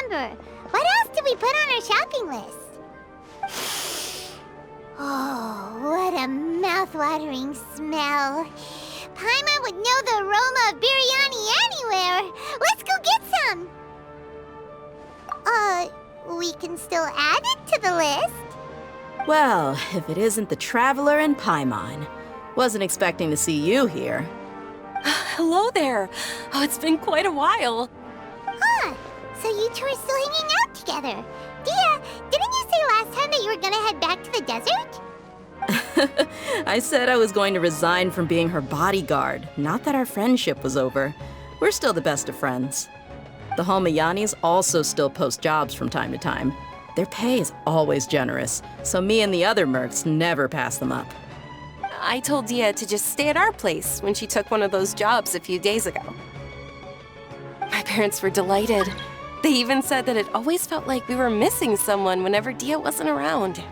remember. What else did we put on our shopping list? Oh, what a mouth-watering smell. Paimon would know the aroma of biryani anywhere. Let's go get some. We can still add it to the list. Well, if it isn't the Traveler and Paimon. Wasn't expecting to see you here. Hello there. Oh, it's been quite a while. Huh. So you two are still hanging out together. Dia, didn't you say last time that you were gonna head back to the desert? I said I was going to resign from being her bodyguard, not that our friendship was over. We're still the best of friends. The Homayanis also still post jobs from time to time. Their pay is always generous, so me and the other mercs never pass them up. I told Dia to just stay at our place when she took one of those jobs a few days ago. My parents were delighted. They even said that it always felt like we were missing someone whenever Dia wasn't around.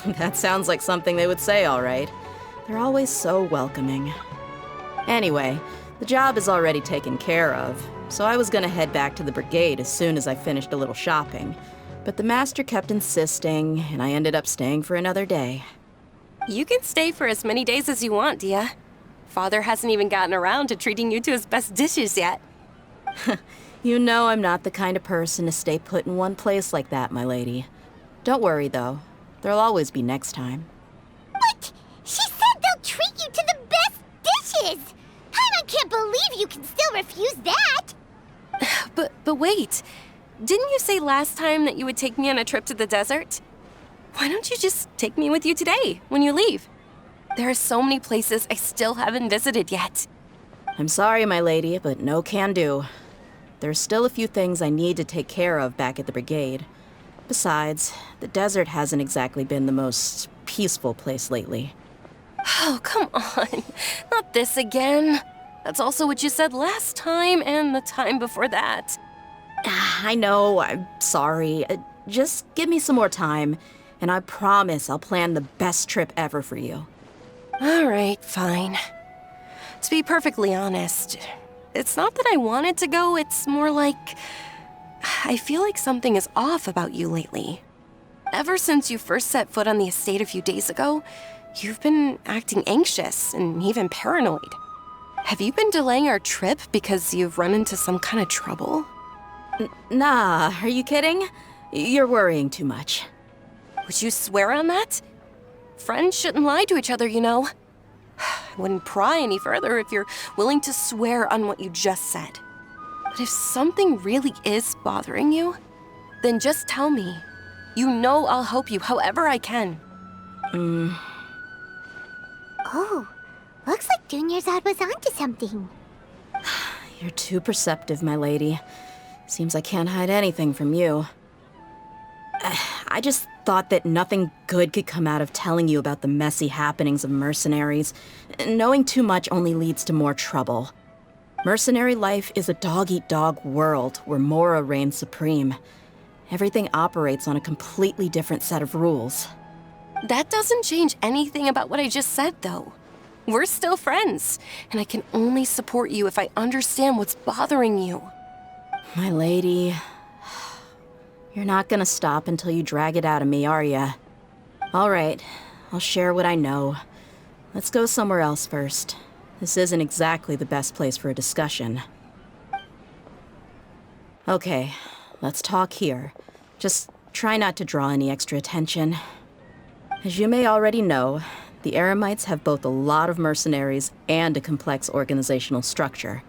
That sounds like something they would say, all right. They're always so welcoming. Anyway, the job is already taken care of, so I was gonna head back to the brigade as soon as I finished a little shopping. But the master kept insisting, and I ended up staying for another day. You can stay for as many days as you want, Dia. Father hasn't even gotten around to treating you to his best dishes yet. You know I'm not the kind of person to stay put in one place like that, my lady. Don't worry, though. There'll always be next time. What? She said they'll treat you to the best dishes! I can't believe you can still refuse that! But wait. Didn't you say last time that you would take me on a trip to the desert? Why don't you just take me with you today, when you leave? There are so many places I still haven't visited yet. I'm sorry, my lady, but no can do. There's still a few things I need to take care of back at the brigade. Besides, the desert hasn't exactly been the most peaceful place lately. Oh, come on. Not this again. That's also what you said last time and the time before that. I know, I'm sorry. Just give me some more time, and I promise I'll plan the best trip ever for you. All right, fine. To be perfectly honest, it's not that I wanted to go, it's more like I feel like something is off about you lately. Ever since you first set foot on the estate a few days ago, you've been acting anxious and even paranoid. Have you been delaying our trip because you've run into some kind of trouble? Nah, are you kidding? You're worrying too much. Would you swear on that? Friends shouldn't lie to each other, you know. I wouldn't pry any further if you're willing to swear on what you just said. But if something really is bothering you, then just tell me. You know I'll help you however I can. Oh, looks like Junior's was onto something. You're too perceptive, my lady. Seems I can't hide anything from you. I just thought that nothing good could come out of telling you about the messy happenings of mercenaries. Knowing too much only leads to more trouble. Mercenary life is a dog-eat-dog world where Mora reigns supreme. Everything operates on a completely different set of rules. That doesn't change anything about what I just said, though. We're still friends, and I can only support you if I understand what's bothering you. My lady, you're not gonna stop until you drag it out of me, are ya? All right, I'll share what I know. Let's go somewhere else first. This isn't exactly the best place for a discussion. Okay, let's talk here. Just try not to draw any extra attention. As you may already know, the Eremites have both a lot of mercenaries and a complex organizational structure.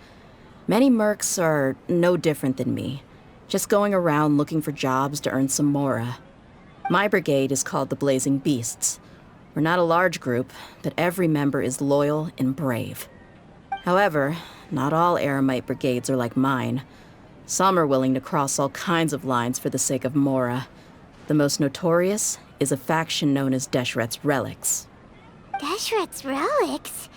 Many mercs are no different than me, just going around looking for jobs to earn some mora. My brigade is called the Blazing Beasts. We're not a large group, but every member is loyal and brave. However, not all Eremite brigades are like mine. Some are willing to cross all kinds of lines for the sake of mora. The most notorious is a faction known as Deshret's Relics. Deshret's Relics?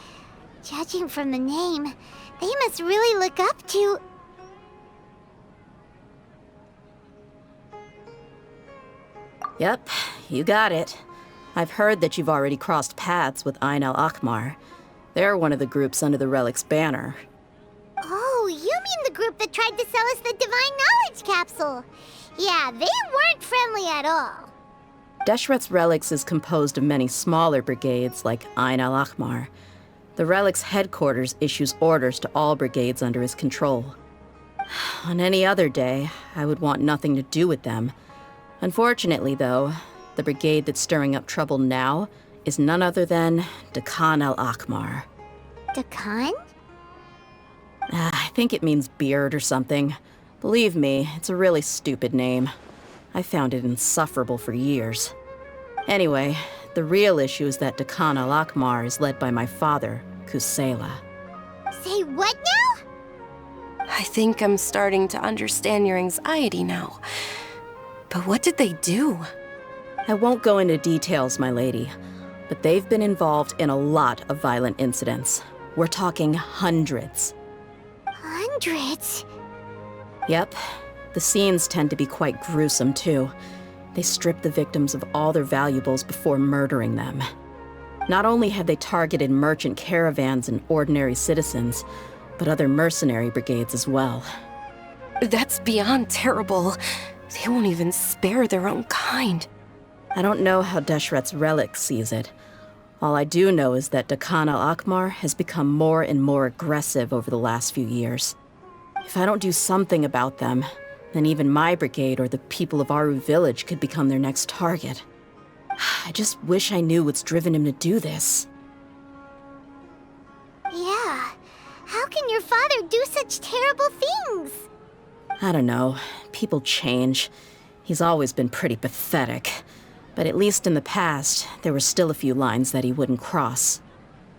Judging from the name, they must really look up to... Yep, you got it. I've heard that you've already crossed paths with Ain al-Akmar. They're one of the groups under the Relic's banner. Oh, you mean the group that tried to sell us the Divine Knowledge Capsule. Yeah, they weren't friendly at all. Deshret's Relics is composed of many smaller brigades like Ain al-Ahmar. The Relic's headquarters issues orders to all brigades under his control. On any other day, I would want nothing to do with them. Unfortunately, though, the brigade that's stirring up trouble now is none other than Dakan al-Ahmar. Dakan? I think it means beard or something. Believe me, it's a really stupid name. I found it insufferable for years. Anyway, the real issue is that Dakan al-Ahmar is led by my father, Kusela. Say what now? I think I'm starting to understand your anxiety now. But what did they do? I won't go into details, my lady, but they've been involved in a lot of violent incidents. We're talking hundreds. Hundreds? Yep. The scenes tend to be quite gruesome, too. They strip the victims of all their valuables before murdering them. Not only have they targeted merchant caravans and ordinary citizens, but other mercenary brigades as well. That's beyond terrible. They won't even spare their own kind. I don't know how Deshret's Relic sees it. All I do know is that Dakan al-Ahmar has become more and more aggressive over the last few years. If I don't do something about them, then even my brigade or the people of Aru village could become their next target. I just wish I knew what's driven him to do this. Yeah. How can your father do such terrible things? I don't know. People change. He's always been pretty pathetic. But at least in the past, there were still a few lines that he wouldn't cross.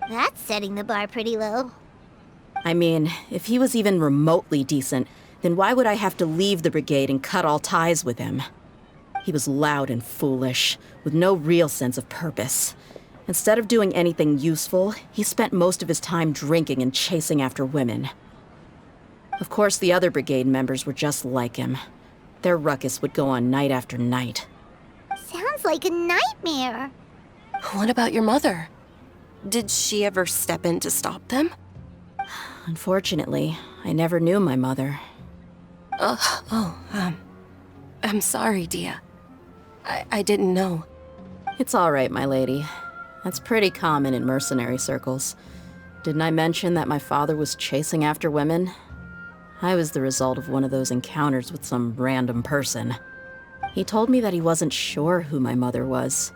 That's setting the bar pretty low. I mean, if he was even remotely decent, then why would I have to leave the brigade and cut all ties with him? He was loud and foolish, with no real sense of purpose. Instead of doing anything useful, he spent most of his time drinking and chasing after women. Of course, the other brigade members were just like him. Their ruckus would go on night after night. Sounds like a nightmare. What about your mother? Did she ever step in to stop them? Unfortunately, I never knew my mother. I'm sorry, Dia. I didn't know. It's all right, my lady. That's pretty common in mercenary circles. Didn't I mention that my father was chasing after women? I was the result of one of those encounters with some random person. He told me that he wasn't sure who my mother was.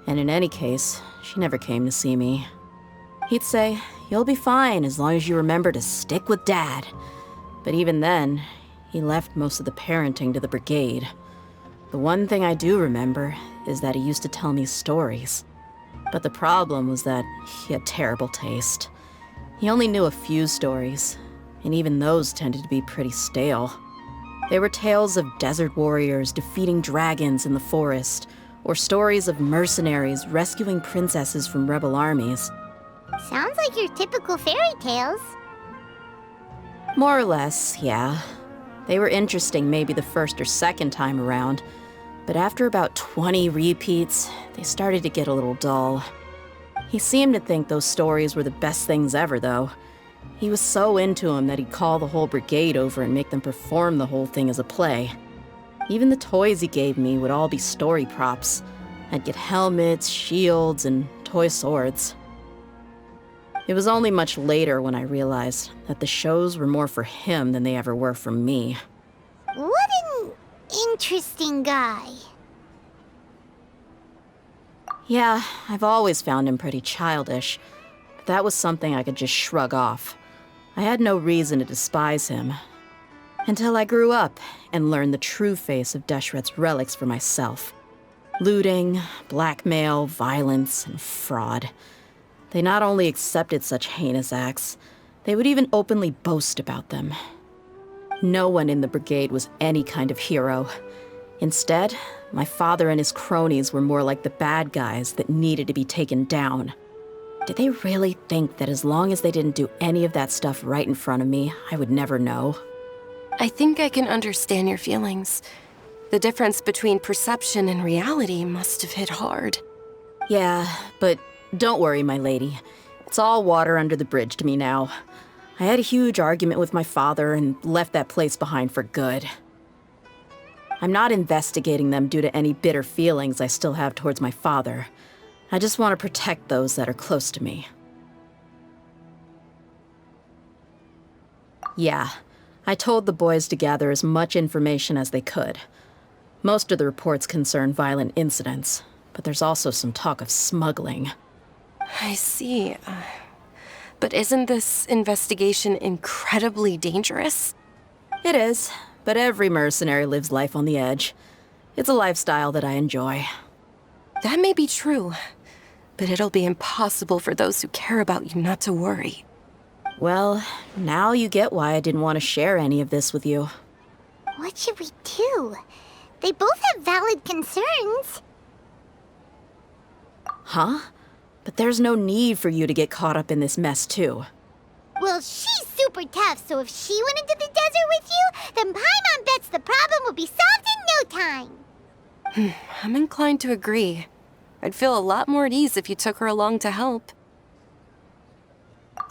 And in any case, she never came to see me. He'd say, "You'll be fine as long as you remember to stick with Dad." But even then, he left most of the parenting to the brigade. The one thing I do remember is that he used to tell me stories. But the problem was that he had terrible taste. He only knew a few stories, and even those tended to be pretty stale. They were tales of desert warriors defeating dragons in the forest, or stories of mercenaries rescuing princesses from rebel armies. Sounds like your typical fairy tales. More or less, yeah. They were interesting maybe the first or second time around, but after about 20 repeats, they started to get a little dull. He seemed to think those stories were the best things ever, though. He was so into them that he'd call the whole brigade over and make them perform the whole thing as a play. Even the toys he gave me would all be story props. I'd get helmets, shields, and toy swords. It was only much later when I realized that the shows were more for him than they ever were for me. What an interesting guy. Yeah, I've always found him pretty childish, but that was something I could just shrug off. I had no reason to despise him. Until I grew up and learned the true face of Deshret's Relics for myself. Looting, blackmail, violence, and fraud. They not only accepted such heinous acts, they would even openly boast about them. No one in the brigade was any kind of hero. Instead, my father and his cronies were more like the bad guys that needed to be taken down. Did they really think that as long as they didn't do any of that stuff right in front of me, I would never know? I think I can understand your feelings. The difference between perception and reality must have hit hard. Yeah, but don't worry, my lady. It's all water under the bridge to me now. I had a huge argument with my father and left that place behind for good. I'm not investigating them due to any bitter feelings I still have towards my father. I just want to protect those that are close to me. Yeah, I told the boys to gather as much information as they could. Most of the reports concern violent incidents, but there's also some talk of smuggling. I see. But isn't this investigation incredibly dangerous? It is, but every mercenary lives life on the edge. It's a lifestyle that I enjoy. That may be true, but it'll be impossible for those who care about you not to worry. Well, now you get why I didn't want to share any of this with you. What should we do? They both have valid concerns. Huh? But there's no need for you to get caught up in this mess, too. Well, she's super tough, so if she went into the desert with you, then Paimon bets the problem will be solved in no time. I'm inclined to agree. I'd feel a lot more at ease if you took her along to help.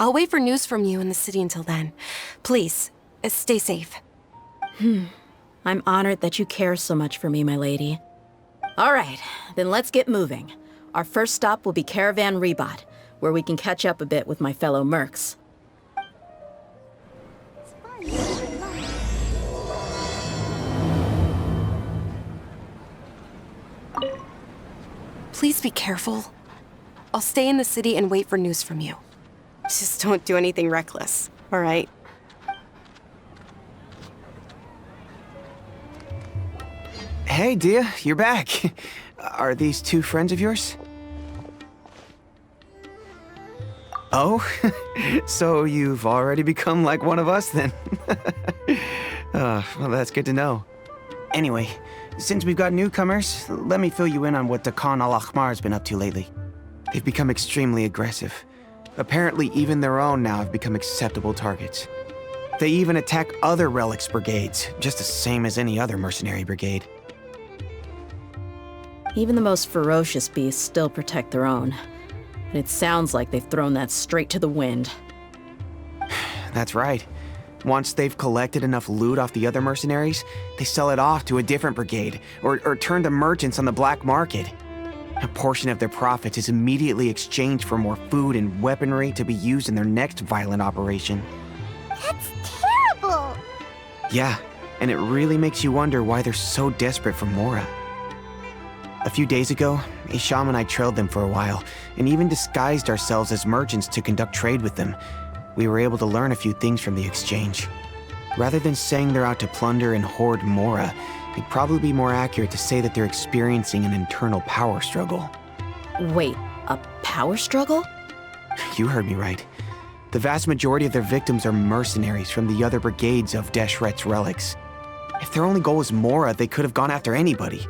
I'll wait for news from you in the city until then. Please, stay safe. I'm honored that you care so much for me, my lady. All right, then let's get moving. Our first stop will be Caravan Rebot, where we can catch up a bit with my fellow mercs. Please be careful. I'll stay in the city and wait for news from you. Just don't do anything reckless, all right? Hey, Dia, you're back. Are these two friends of yours? Oh, so you've already become like one of us then? Well, that's good to know. Anyway, since we've got newcomers, let me fill you in on what Dakan al-Ahmar has been up to lately. They've become extremely aggressive. Apparently, even their own now have become acceptable targets. They even attack other relics brigades, just the same as any other mercenary brigade. Even the most ferocious beasts still protect their own. And it sounds like they've thrown that straight to the wind. That's right. Once they've collected enough loot off the other mercenaries, they sell it off to a different brigade, or turn to merchants on the black market. A portion of their profits is immediately exchanged for more food and weaponry to be used in their next violent operation. That's terrible! Yeah, and it really makes you wonder why they're so desperate for Mora. A few days ago, Isham and I trailed them for a while, and even disguised ourselves as merchants to conduct trade with them. We were able to learn a few things from the exchange. Rather than saying they're out to plunder and hoard Mora, it'd probably be more accurate to say that they're experiencing an internal power struggle. Wait, a power struggle? You heard me right. The vast majority of their victims are mercenaries from the other brigades of Deshret's relics. If their only goal was Mora, they could have gone after anybody.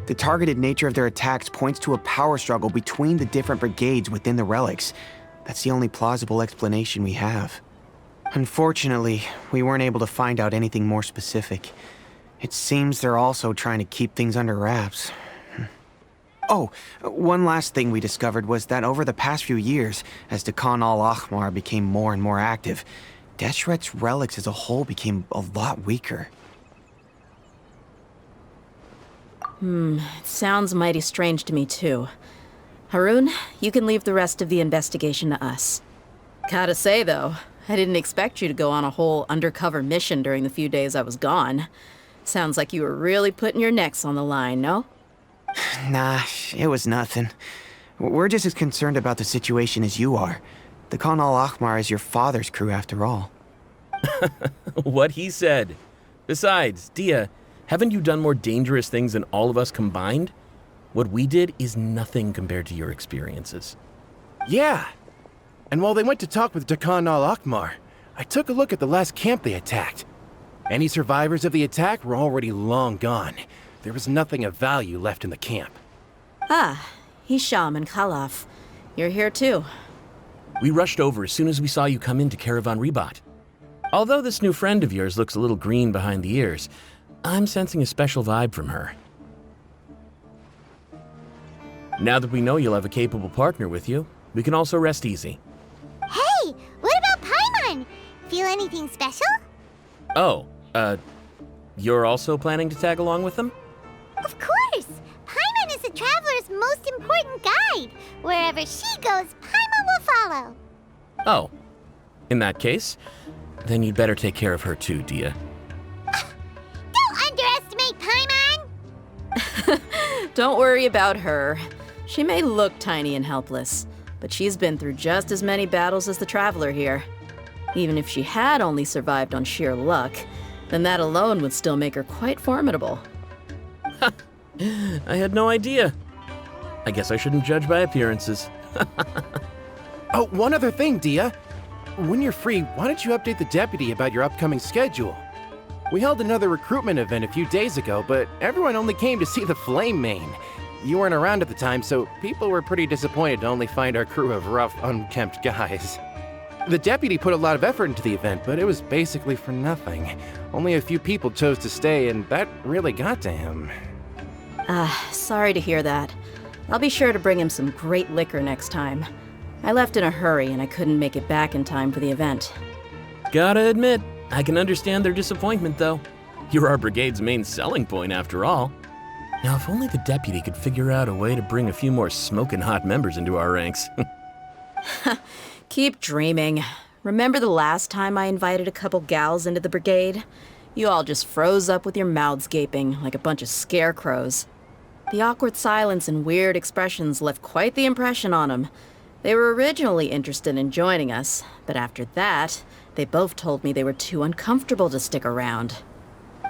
The targeted nature of their attacks points to a power struggle between the different brigades within the relics. That's the only plausible explanation we have. Unfortunately, we weren't able to find out anything more specific. It seems they're also trying to keep things under wraps. Oh, one last thing we discovered was that over the past few years, as Dakan al-Ahmar became more and more active, Deshret's relics as a whole became a lot weaker. It sounds mighty strange to me, too. Haroon, you can leave the rest of the investigation to us. Gotta say, though, I didn't expect you to go on a whole undercover mission during the few days I was gone. Sounds like you were really putting your necks on the line, no? Nah, it was nothing. We're just as concerned about the situation as you are. Dakan al-Ahmar is your father's crew, after all. What he said. Besides, Dia, haven't you done more dangerous things than all of us combined? What we did is nothing compared to your experiences. Yeah. And while they went to talk with Dakan al-Ahmar, I took a look at the last camp they attacked. Any survivors of the attack were already long gone. There was nothing of value left in the camp. Ah, Hisham and Khalaf. You're here too. We rushed over as soon as we saw you come into Caravan Rebot. Although this new friend of yours looks a little green behind the ears, I'm sensing a special vibe from her. Now that we know you'll have a capable partner with you, we can also rest easy. Hey, what about Paimon? Anything special? Oh, you're also planning to tag along with them? Of course! Paimon is the traveler's most important guide. Wherever she goes, Paimon will follow. Oh, in that case, then you'd better take care of her too, Dia. Don't underestimate Paimon! Don't worry about her. She may look tiny and helpless, but she's been through just as many battles as the traveler here. Even if she had only survived on sheer luck, then that alone would still make her quite formidable. I had no idea. I guess I shouldn't judge by appearances. Oh, one other thing, Dia. When you're free, why don't you update the deputy about your upcoming schedule? We held another recruitment event a few days ago, but everyone only came to see the Flame Main. You weren't around at the time, so people were pretty disappointed to only find our crew of rough, unkempt guys. The deputy put a lot of effort into the event, but it was basically for nothing. Only a few people chose to stay, and that really got to him. Sorry to hear that. I'll be sure to bring him some great liquor next time. I left in a hurry and I couldn't make it back in time for the event. Gotta admit, I can understand their disappointment though. You're our brigade's main selling point after all. Now, if only the deputy could figure out a way to bring a few more smoking hot members into our ranks. Keep dreaming. Remember the last time I invited a couple gals into the brigade? You all just froze up with your mouths gaping like a bunch of scarecrows. The awkward silence and weird expressions left quite the impression on them. They were originally interested in joining us, but after that, they both told me they were too uncomfortable to stick around.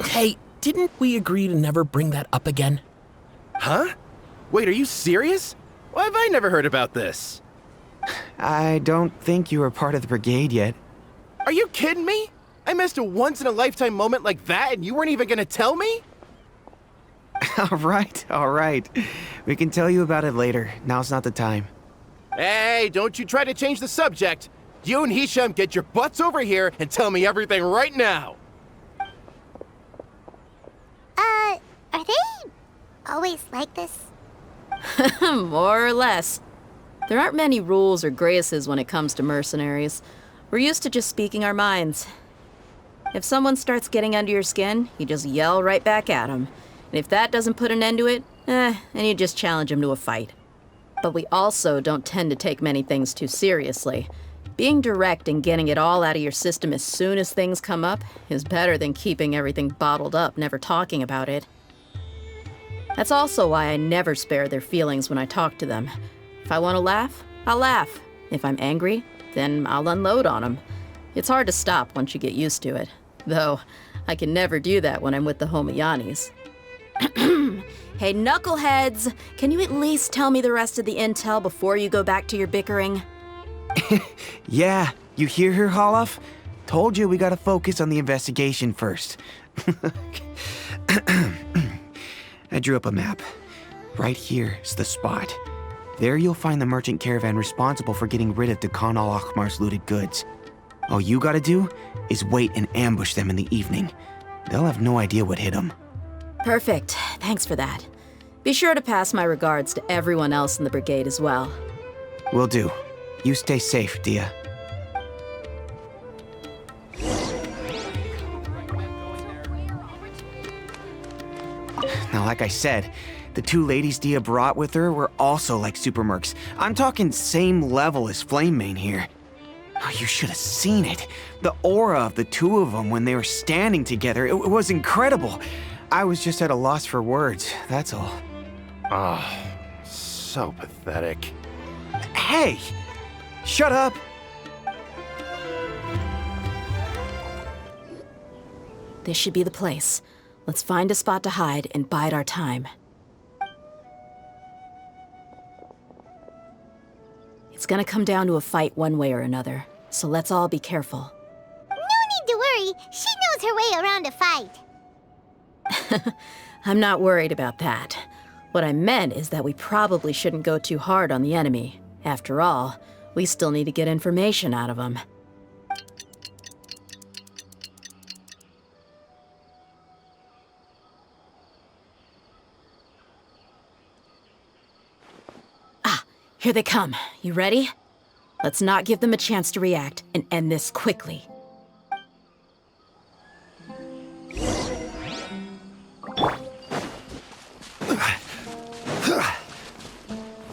Hey, didn't we agree to never bring that up again? Huh? Wait, are you serious? Why have I never heard about this? I don't think you were part of the brigade yet. Are you kidding me? I missed a once-in-a-lifetime moment like that and you weren't even gonna tell me? All right. We can tell you about it later. Now's not the time. Hey, don't you try to change the subject. You and Hisham get your butts over here and tell me everything right now. Are they always like this? More or less. There aren't many rules or graces when it comes to mercenaries. We're used to just speaking our minds. If someone starts getting under your skin, you just yell right back at them. And if that doesn't put an end to it, then you just challenge them to a fight. But we also don't tend to take many things too seriously. Being direct and getting it all out of your system as soon as things come up is better than keeping everything bottled up, never talking about it. That's also why I never spare their feelings when I talk to them. If I want to laugh, I'll laugh. If I'm angry, then I'll unload on them. It's hard to stop once you get used to it. Though, I can never do that when I'm with the Homayanis. Hey, knuckleheads! Can you at least tell me the rest of the intel before you go back to your bickering? Yeah, you hear her, Holof? Told you we gotta focus on the investigation first. I drew up a map. Right here's the spot. There you'll find the merchant caravan responsible for getting rid of Dakan al-Akhmar's looted goods. All you gotta do is wait and ambush them in the evening. They'll have no idea what hit them. Perfect. Thanks for that. Be sure to pass my regards to everyone else in the brigade as well. Will do. You stay safe, Dia. Now, like I said, the two ladies Dia brought with her were also like super mercs. I'm talking same level as Flame Main here. Oh, you should have seen it. The aura of the two of them when they were standing together, it was incredible. I was just at a loss for words, that's all. Oh, so pathetic. Hey! Shut up! This should be the place. Let's find a spot to hide and bide our time. It's gonna come down to a fight one way or another, so let's all be careful. No need to worry. She knows her way around a fight. I'm not worried about that. What I meant is that we probably shouldn't go too hard on the enemy. After all, we still need to get information out of them. Ah, here they come. You ready? Let's not give them a chance to react and end this quickly.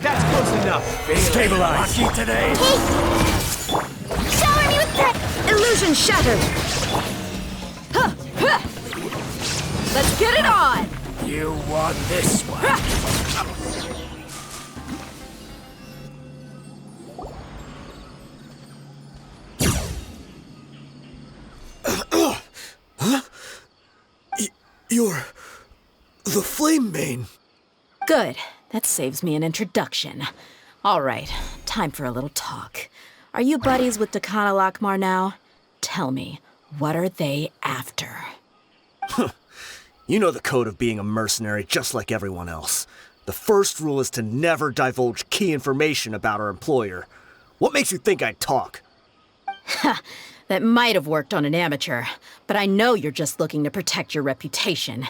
That's close enough. Stabilize. Lucky today. Shower me with that! Illusion shattered! Huh, huh. Let's get it on! You won this one. You're the Flame Main. Good. That saves me an introduction. All right, time for a little talk. Are you buddies with Dakana Lakmar now? Tell me, what are they after? You know the code of being a mercenary just like everyone else. The first rule is to never divulge key information about our employer. What makes you think I'd talk? That might have worked on an amateur, but I know you're just looking to protect your reputation.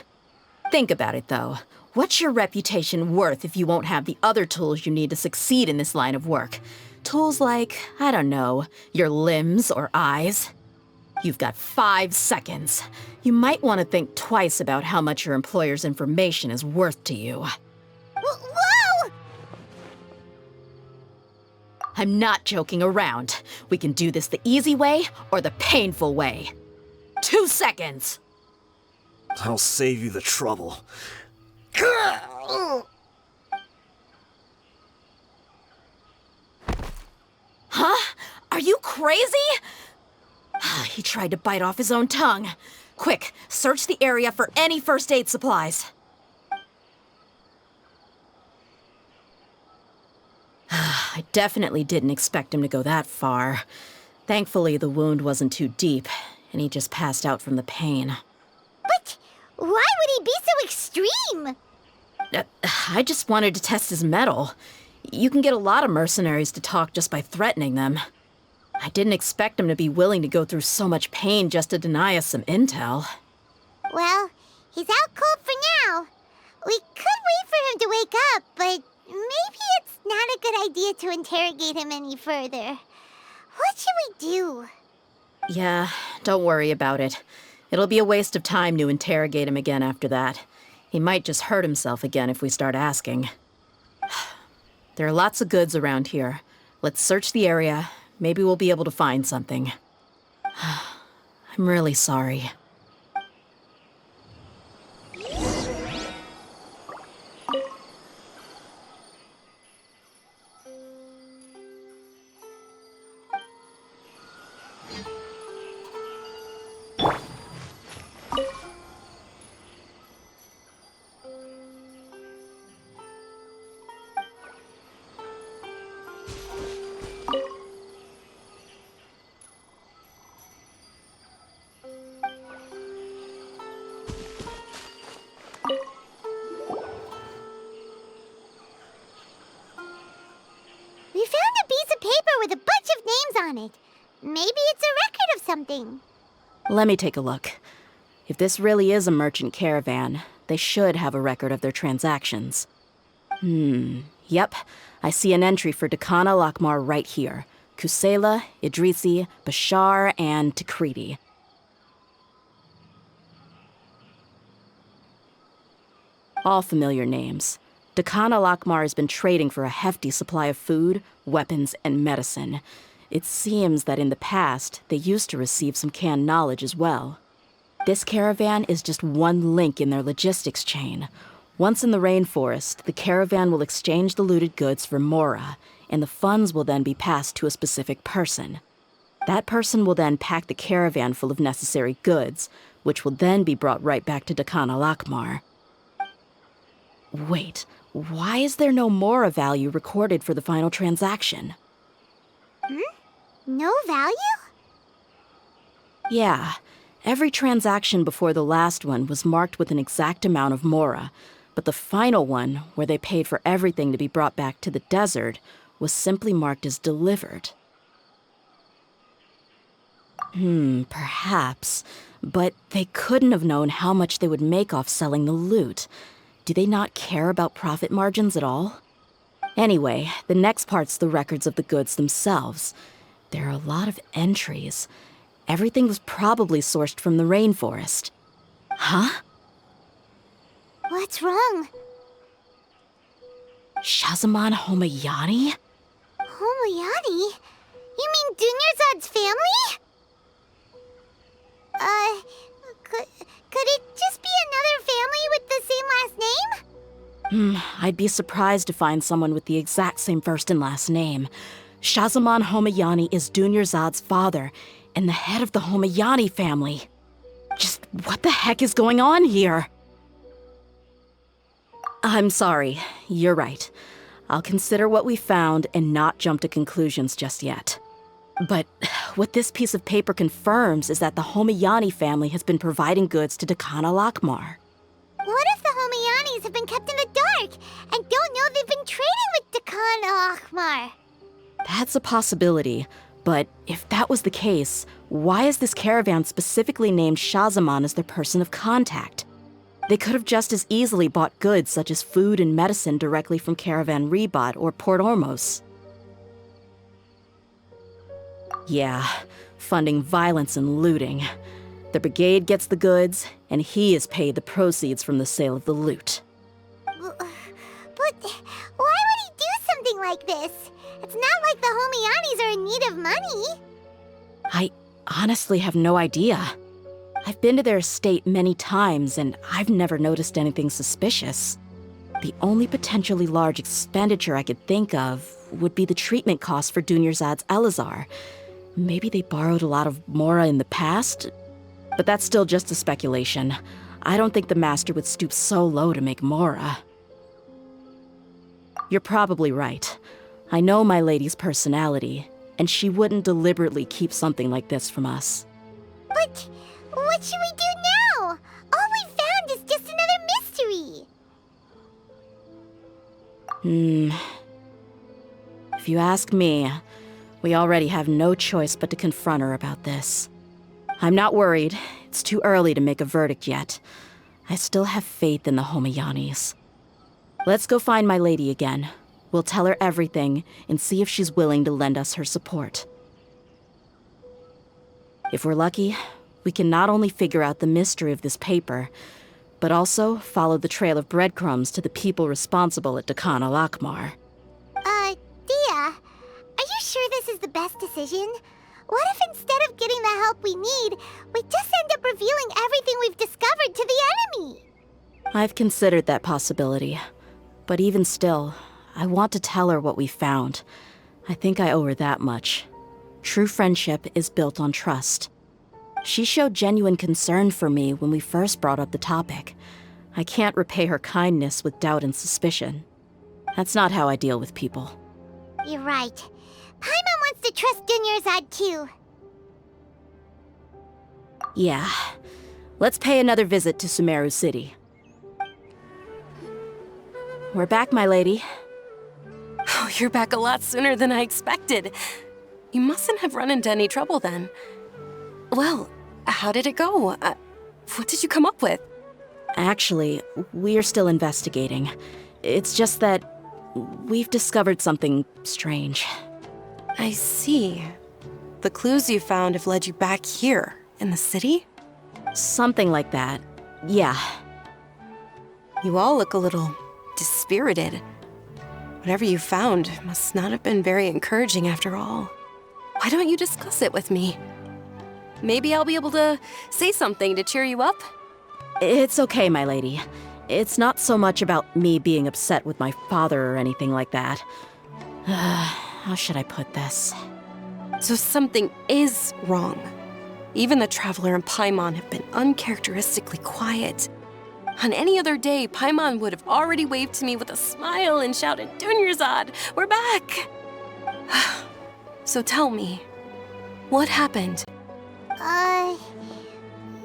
Think about it, though. What's your reputation worth if you won't have the other tools you need to succeed in this line of work? Tools like, I don't know, your limbs or eyes? You've got 5 seconds. You might want to think twice about how much your employer's information is worth to you. Whoa! I'm not joking around. We can do this the easy way or the painful way. 2 seconds! I'll save you the trouble. Huh? Are you crazy? He tried to bite off his own tongue. Quick, search the area for any first aid supplies. I definitely didn't expect him to go that far. Thankfully, the wound wasn't too deep, and he just passed out from the pain. But why would he be so extreme? I just wanted to test his mettle. You can get a lot of mercenaries to talk just by threatening them. I didn't expect him to be willing to go through so much pain just to deny us some intel. Well, he's out cold for now. We could wait for him to wake up, but maybe it's not a good idea to interrogate him any further. What should we do? Yeah, don't worry about it. It'll be a waste of time to interrogate him again after that. He might just hurt himself again if we start asking. There are lots of goods around here. Let's search the area. Maybe we'll be able to find something. I'm really sorry. We found a piece of paper with a bunch of names on it. Maybe it's a record of something. Let me take a look. If this really is a merchant caravan, they should have a record of their transactions. Yep. I see an entry for Dakana Lakmar right here. Kusela, Idrisi, Bashar, and Takriti. All familiar names. Dakana Lakmar has been trading for a hefty supply of food, weapons, and medicine. It seems that in the past, they used to receive some canned knowledge as well. This caravan is just one link in their logistics chain. Once in the rainforest, the caravan will exchange the looted goods for Mora, and the funds will then be passed to a specific person. That person will then pack the caravan full of necessary goods, which will then be brought right back to Dakana Lakmar. Wait, why is there no Mora value recorded for the final transaction? No value? Yeah, every transaction before the last one was marked with an exact amount of Mora, but the final one, where they paid for everything to be brought back to the desert, was simply marked as delivered. Perhaps, but they couldn't have known how much they would make off selling the loot. Do they not care about profit margins at all? Anyway, the next part's the records of the goods themselves. There are a lot of entries. Everything was probably sourced from the rainforest. Huh? What's wrong? Shazamon Homayani? Homayani? You mean Dunyarzad's family? Could it just be another family with the same last name? I'd be surprised to find someone with the exact same first and last name. Shazamon Homayani is Dunyarzad's father, and the head of the Homayani family. Just what the heck is going on here? I'm sorry, you're right. I'll consider what we found and not jump to conclusions just yet. But what this piece of paper confirms is that the Homayani family has been providing goods to Dakan al-Akmar. What if the Homayanis have been kept in the dark and don't know they've been trading with Dakan al-Akmar? That's a possibility, but if that was the case, why is this caravan specifically named Shazamon as their person of contact? They could have just as easily bought goods such as food and medicine directly from Caravan Ribat or Port Ormos. Yeah, funding violence and looting. The brigade gets the goods, and he is paid the proceeds from the sale of the loot. But why would he do something like this? It's not like the Homayanis are in need of money. I honestly have no idea. I've been to their estate many times, and I've never noticed anything suspicious. The only potentially large expenditure I could think of would be the treatment costs for Dunyarzad's Elazar. Maybe they borrowed a lot of Mora in the past? But that's still just a speculation. I don't think the Master would stoop so low to make Mora. You're probably right. I know my lady's personality, and she wouldn't deliberately keep something like this from us. But what should we do now? All we found is just another mystery. If you ask me, we already have no choice but to confront her about this. I'm not worried. It's too early to make a verdict yet. I still have faith in the Homayanis. Let's go find my lady again. We'll tell her everything and see if she's willing to lend us her support. If we're lucky, we can not only figure out the mystery of this paper, but also follow the trail of breadcrumbs to the people responsible at Dakan al-Akmar. Dia, are you sure this is the best decision? What if instead of getting the help we need, we just end up revealing everything we've discovered to the enemy? I've considered that possibility. But even still, I want to tell her what we found. I think I owe her that much. True friendship is built on trust. She showed genuine concern for me when we first brought up the topic. I can't repay her kindness with doubt and suspicion. That's not how I deal with people. You're right. Paimon wants to trust Dunyarzad too. Yeah. Let's pay another visit to Sumeru City. We're back, my lady. Oh, you're back a lot sooner than I expected. You mustn't have run into any trouble then. Well, how did it go? What did you come up with? Actually, we're still investigating. It's just that we've discovered something strange. I see. The clues you found have led you back here, in the city? Something like that. Yeah. You all look a little dispirited. Whatever you found must not have been very encouraging after all. Why don't you discuss it with me? Maybe I'll be able to say something to cheer you up? It's okay, my lady. It's not so much about me being upset with my father or anything like that. How should I put this? So something is wrong. Even the Traveler and Paimon have been uncharacteristically quiet. On any other day, Paimon would have already waved to me with a smile and shouted, "Dunyarzad, we're back!" So tell me, what happened?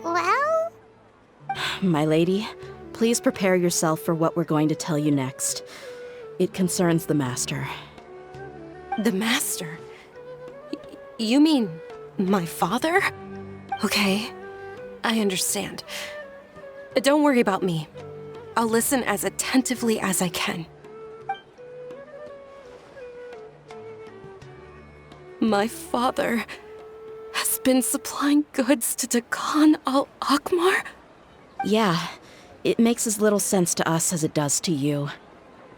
Well? My lady, please prepare yourself for what we're going to tell you next. It concerns the Master. The Master? You mean my father? Okay, I understand. Don't worry about me. I'll listen as attentively as I can. My father has You've been supplying goods to Dakan al-Akmar? Yeah, it makes as little sense to us as it does to you.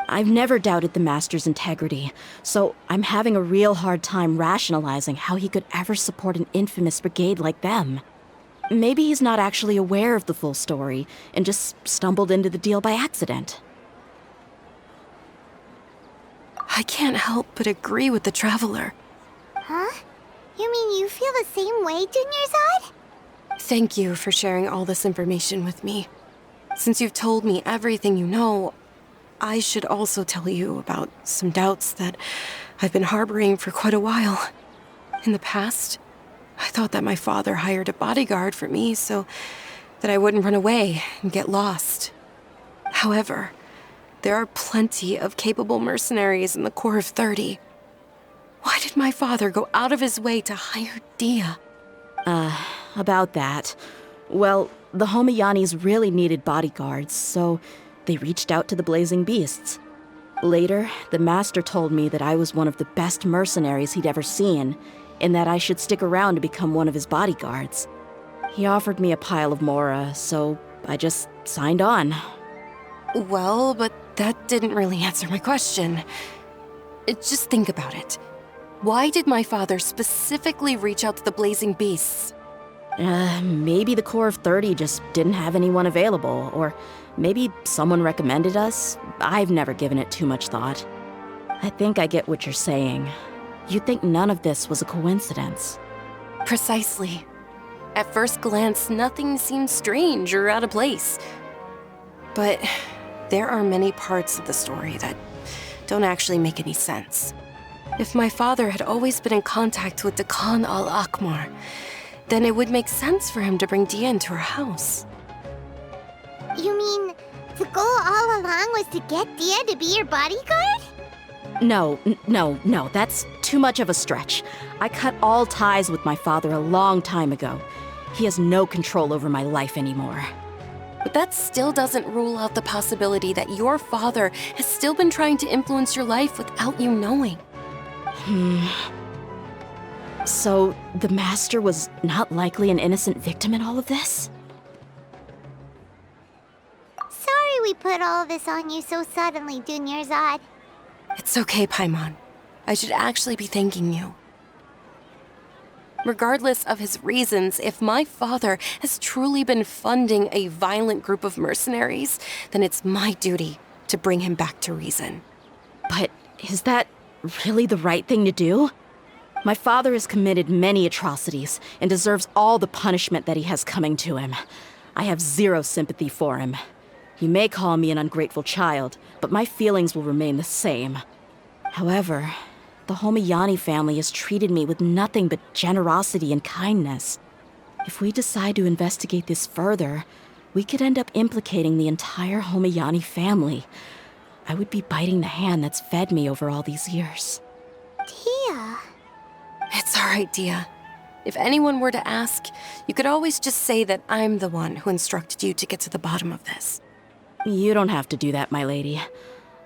I've never doubted the Master's integrity, so I'm having a real hard time rationalizing how he could ever support an infamous brigade like them. Maybe he's not actually aware of the full story and just stumbled into the deal by accident. I can't help but agree with the Traveler. Huh? You mean you feel the same way, Dunyarzad? Thank you for sharing all this information with me. Since you've told me everything you know, I should also tell you about some doubts that I've been harboring for quite a while. In the past, I thought that my father hired a bodyguard for me so that I wouldn't run away and get lost. However, there are plenty of capable mercenaries in the Corps of 30. Why did my father go out of his way to hire Dia? About that. Well, the Homayanis really needed bodyguards, so they reached out to the Blazing Beasts. Later, the Master told me that I was one of the best mercenaries he'd ever seen, and that I should stick around to become one of his bodyguards. He offered me a pile of Mora, so I just signed on. Well, but that didn't really answer my question. Just think about it. Why did my father specifically reach out to the Blazing Beasts? Maybe the Corps of 30 just didn't have anyone available, or maybe someone recommended us. I've never given it too much thought. I think I get what you're saying. You'd think none of this was a coincidence. Precisely. At first glance, nothing seems strange or out of place. But there are many parts of the story that don't actually make any sense. If my father had always been in contact with Dakan al-Akmar, then it would make sense for him to bring Dia into our house. You mean the goal all along was to get Dia to be your bodyguard? No, that's too much of a stretch. I cut all ties with my father a long time ago. He has no control over my life anymore. But that still doesn't rule out the possibility that your father has still been trying to influence your life without you knowing. So, the Master was not likely an innocent victim in all of this? Sorry we put all of this on you so suddenly, Dunyarzad. It's okay, Paimon. I should actually be thanking you. Regardless of his reasons, if my father has truly been funding a violent group of mercenaries, then it's my duty to bring him back to reason. But is that really the right thing to do? My father has committed many atrocities and deserves all the punishment that he has coming to him. I have zero sympathy for him. You may call me an ungrateful child, but my feelings will remain the same. However, the Homayani family has treated me with nothing but generosity and kindness. If we decide to investigate this further, we could end up implicating the entire Homayani family. I would be biting the hand that's fed me over all these years. Dia. It's all right, Dia. If anyone were to ask, you could always just say that I'm the one who instructed you to get to the bottom of this. You don't have to do that, my lady.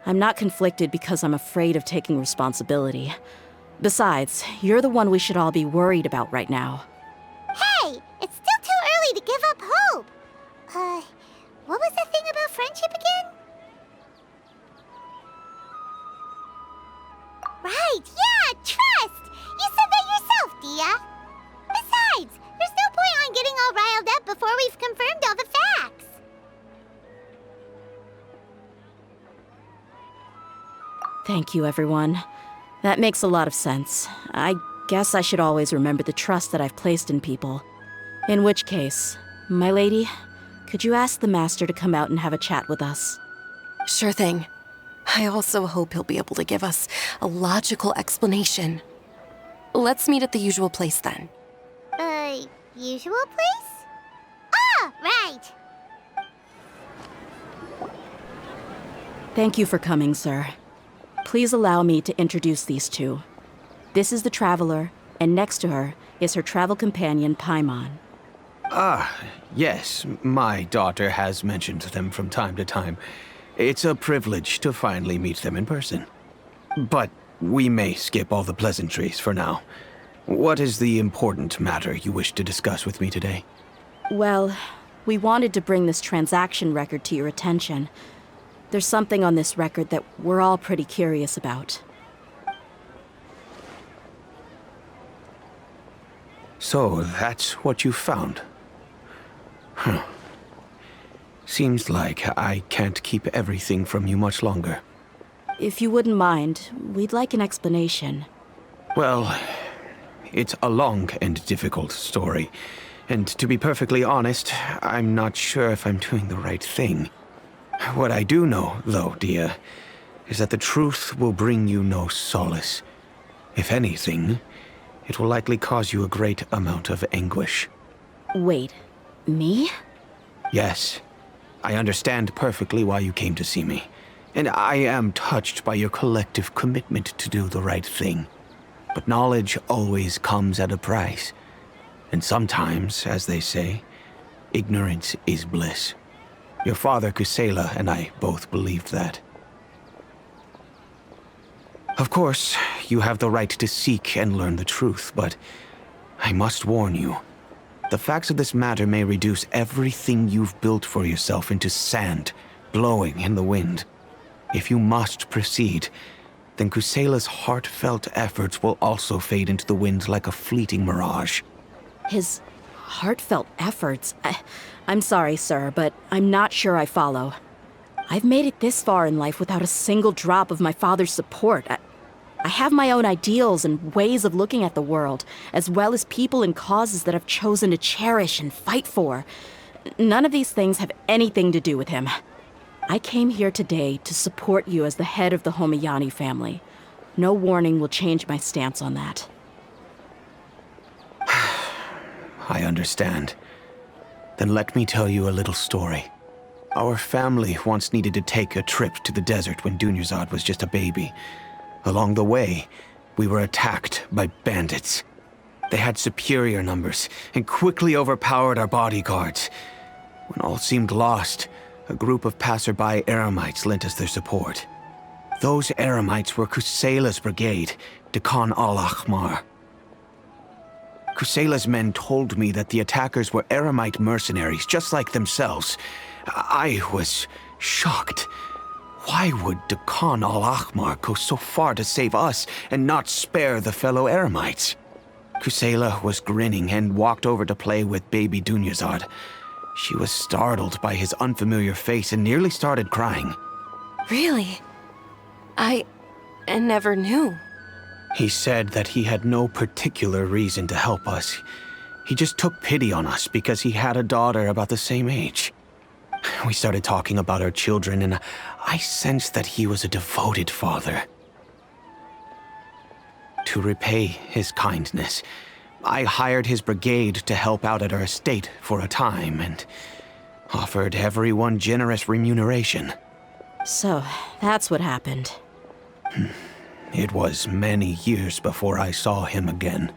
I'm not conflicted because I'm afraid of taking responsibility. Besides, you're the one we should all be worried about right now. Hey, it's still too early to give up hope. What was that thing about friendship again? Right, yeah, trust! You said that yourself, Dia. Besides, there's no point on getting all riled up before we've confirmed all the facts. Thank you, everyone. That makes a lot of sense. I guess I should always remember the trust that I've placed in people. In which case, my lady, could you ask the Master to come out and have a chat with us? Sure thing. I also hope he'll be able to give us a logical explanation. Let's meet at the usual place then. Usual place? Ah, right. Thank you for coming, sir. Please allow me to introduce these two. This is the Traveler, and next to her is her travel companion, Paimon. Yes, my daughter has mentioned them from time to time. It's a privilege to finally meet them in person. But we may skip all the pleasantries for now. What is the important matter you wish to discuss with me today? Well, we wanted to bring this transaction record to your attention. There's something on this record that we're all pretty curious about. So, that's what you found? Huh. Seems like I can't keep everything from you much longer. If you wouldn't mind, we'd like an explanation. Well, it's a long and difficult story. And to be perfectly honest, I'm not sure if I'm doing the right thing. What I do know, though, Dia, is that the truth will bring you no solace. If anything, it will likely cause you a great amount of anguish. Wait, me? Yes. I understand perfectly why you came to see me. And I am touched by your collective commitment to do the right thing. But knowledge always comes at a price. And sometimes, as they say, ignorance is bliss. Your father, Kusela, and I both believed that. Of course, you have the right to seek and learn the truth, but I must warn you. The facts of this matter may reduce everything you've built for yourself into sand, blowing in the wind. If you must proceed, then Kusela's heartfelt efforts will also fade into the wind like a fleeting mirage. His heartfelt efforts? I'm sorry, sir, but I'm not sure I follow. I've made it this far in life without a single drop of my father's support. I have my own ideals and ways of looking at the world, as well as people and causes that I've chosen to cherish and fight for. None of these things have anything to do with him. I came here today to support you as the head of the Homiyani family. No warning will change my stance on that. I understand. Then let me tell you a little story. Our family once needed to take a trip to the desert when Dunyarzad was just a baby. Along the way, we were attacked by bandits. They had superior numbers and quickly overpowered our bodyguards. When all seemed lost, a group of passerby Eremites lent us their support. Those Eremites were Kusela's brigade, Dekan al-Ahmar. Kusela's men told me that the attackers were Eremite mercenaries, just like themselves. I was shocked. Why would Dekan al-Ahmar go so far to save us and not spare the fellow Eremites? Kusela was grinning and walked over to play with baby Dunyarzad. She was startled by his unfamiliar face and nearly started crying. Really? I never knew. He said that he had no particular reason to help us. He just took pity on us because he had a daughter about the same age. We started talking about our children, and I sensed that he was a devoted father. To repay his kindness, I hired his brigade to help out at our estate for a time, and offered everyone generous remuneration. So, that's what happened. It was many years before I saw him again.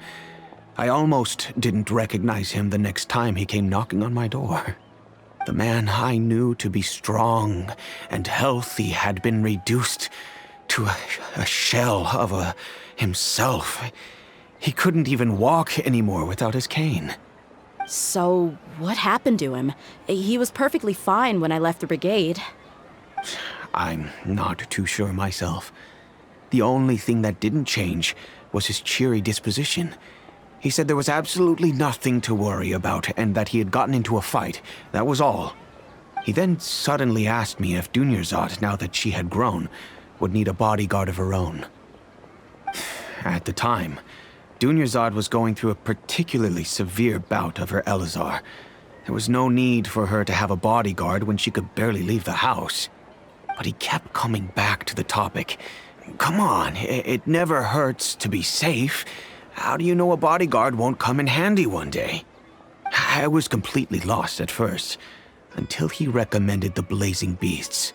I almost didn't recognize him the next time he came knocking on my door. The man I knew to be strong and healthy had been reduced to a shell of himself. He couldn't even walk anymore without his cane. So, what happened to him? He was perfectly fine when I left the brigade. I'm not too sure myself. The only thing that didn't change was his cheery disposition. He said there was absolutely nothing to worry about and that he had gotten into a fight. That was all. He then suddenly asked me if Dunyarzad, now that she had grown, would need a bodyguard of her own. At the time, Dunyarzad was going through a particularly severe bout of her Elazar. There was no need for her to have a bodyguard when she could barely leave the house. But he kept coming back to the topic. Come on, it never hurts to be safe. How do you know a bodyguard won't come in handy one day? I was completely lost at first, until he recommended the Blazing Beasts,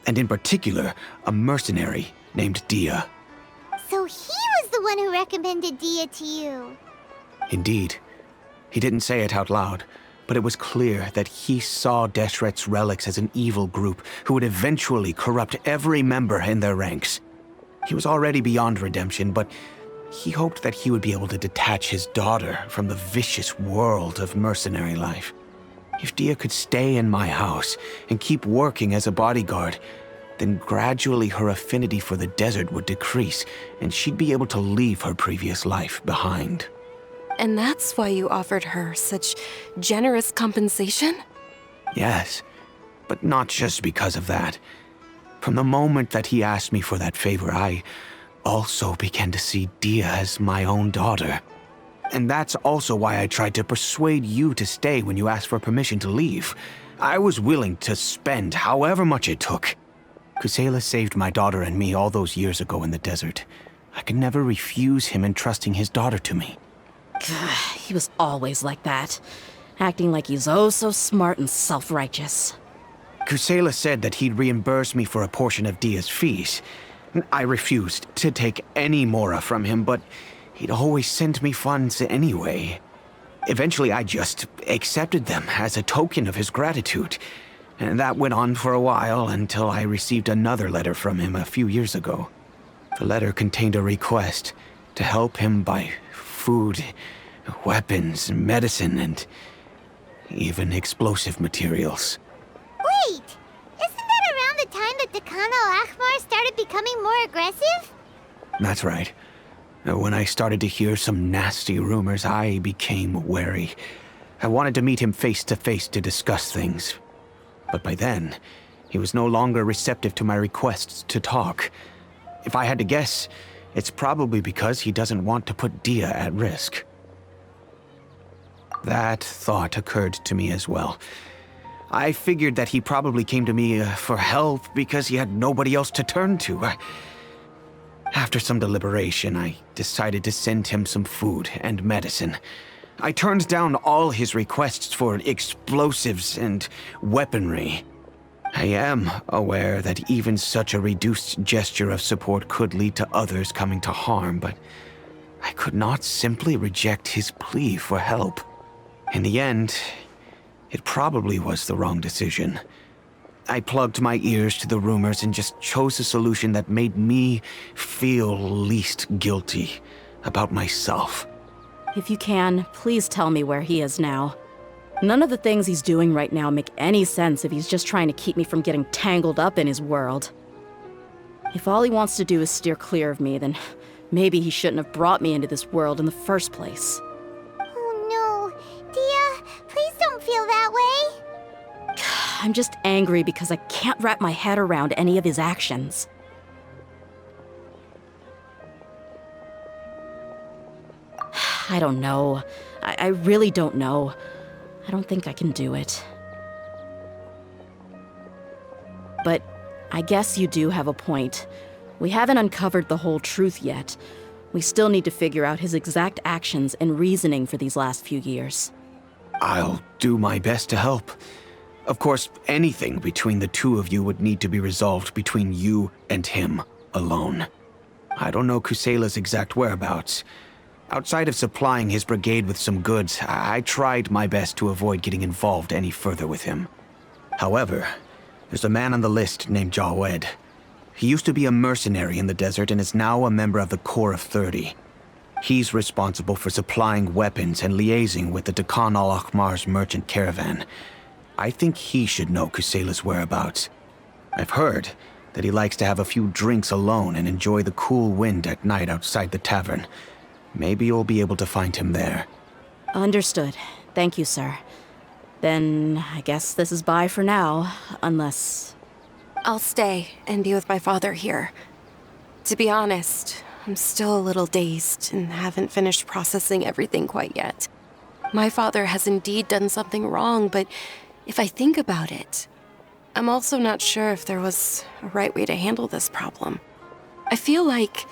and in particular, a mercenary named Dia. So he was the one who recommended Dia to you. Indeed. He didn't say it out loud, but it was clear that he saw Deshret's relics as an evil group who would eventually corrupt every member in their ranks. He was already beyond redemption, but He hoped that he would be able to detach his daughter from the vicious world of mercenary life. If Dia could stay in my house and keep working as a bodyguard, then gradually her affinity for the desert would decrease, and she'd be able to leave her previous life behind. And that's why you offered her such generous compensation? Yes, but not just because of that. From the moment that he asked me for that favor, I also began to see Dia as my own daughter. And that's also why I tried to persuade you to stay when you asked for permission to leave. I was willing to spend however much it took. Kusela saved my daughter and me all those years ago in the desert. I could never refuse him entrusting his daughter to me. He was always like that, acting like he's oh so smart and self-righteous. Kusela said that he'd reimburse me for a portion of Dia's fees. I refused to take any mora from him, but he'd always sent me funds anyway. Eventually, I just accepted them as a token of his gratitude. And that went on for a while until I received another letter from him a few years ago. The letter contained a request to help him buy food, weapons, medicine, and even explosive materials. Wait! Isn't that around the time that Dakan al-Ahmar started becoming more aggressive? That's right. When I started to hear some nasty rumors, I became wary. I wanted to meet him face to face to discuss things. But by then, he was no longer receptive to my requests to talk. If I had to guess, it's probably because he doesn't want to put Dia at risk. That thought occurred to me as well. I figured that he probably came to me for help because he had nobody else to turn to. After some deliberation, I decided to send him some food and medicine. I turned down all his requests for explosives and weaponry. I am aware that even such a reduced gesture of support could lead to others coming to harm, but I could not simply reject his plea for help. In the end, it probably was the wrong decision. I plugged my ears to the rumors and just chose a solution that made me feel least guilty about myself. If you can, please tell me where he is now. None of the things he's doing right now make any sense if he's just trying to keep me from getting tangled up in his world. If all he wants to do is steer clear of me, then maybe he shouldn't have brought me into this world in the first place. Oh no. Dia, please don't feel that way. I'm just angry because I can't wrap my head around any of his actions. I don't know. I really don't know. I don't think I can do it. But I guess you do have a point. We haven't uncovered the whole truth yet. We still need to figure out his exact actions and reasoning for these last few years. I'll do my best to help. Of course, anything between the two of you would need to be resolved between you and him alone. I don't know Kusela's exact whereabouts. Outside of supplying his brigade with some goods, I tried my best to avoid getting involved any further with him. However, there's a man on the list named Jawed. He used to be a mercenary in the desert and is now a member of the Corps of 30. He's responsible for supplying weapons and liaising with the Dakan al-Ahmar's merchant caravan. I think he should know Kusela's whereabouts. I've heard that he likes to have a few drinks alone and enjoy the cool wind at night outside the tavern. Maybe you'll be able to find him there. Understood. Thank you, sir. Then I guess this is bye for now, unless... I'll stay and be with my father here. To be honest, I'm still a little dazed and haven't finished processing everything quite yet. My father has indeed done something wrong, but if I think about it, I'm also not sure if there was a right way to handle this problem. I feel like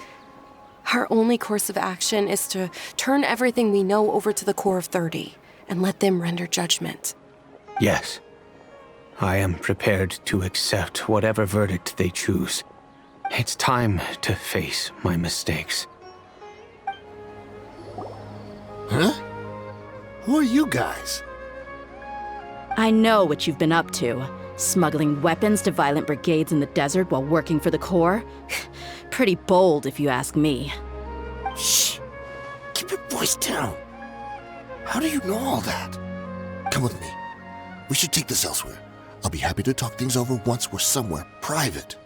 our only course of action is to turn everything we know over to the Corps of 30 and let them render judgment. Yes. I am prepared to accept whatever verdict they choose. It's time to face my mistakes. Huh? Who are you guys? I know what you've been up to. Smuggling weapons to violent brigades in the desert while working for the Corps? Pretty bold, if you ask me. Shh! voice down. How do you know all that? Come with me. We should take this elsewhere. I'll be happy to talk things over once we're somewhere private.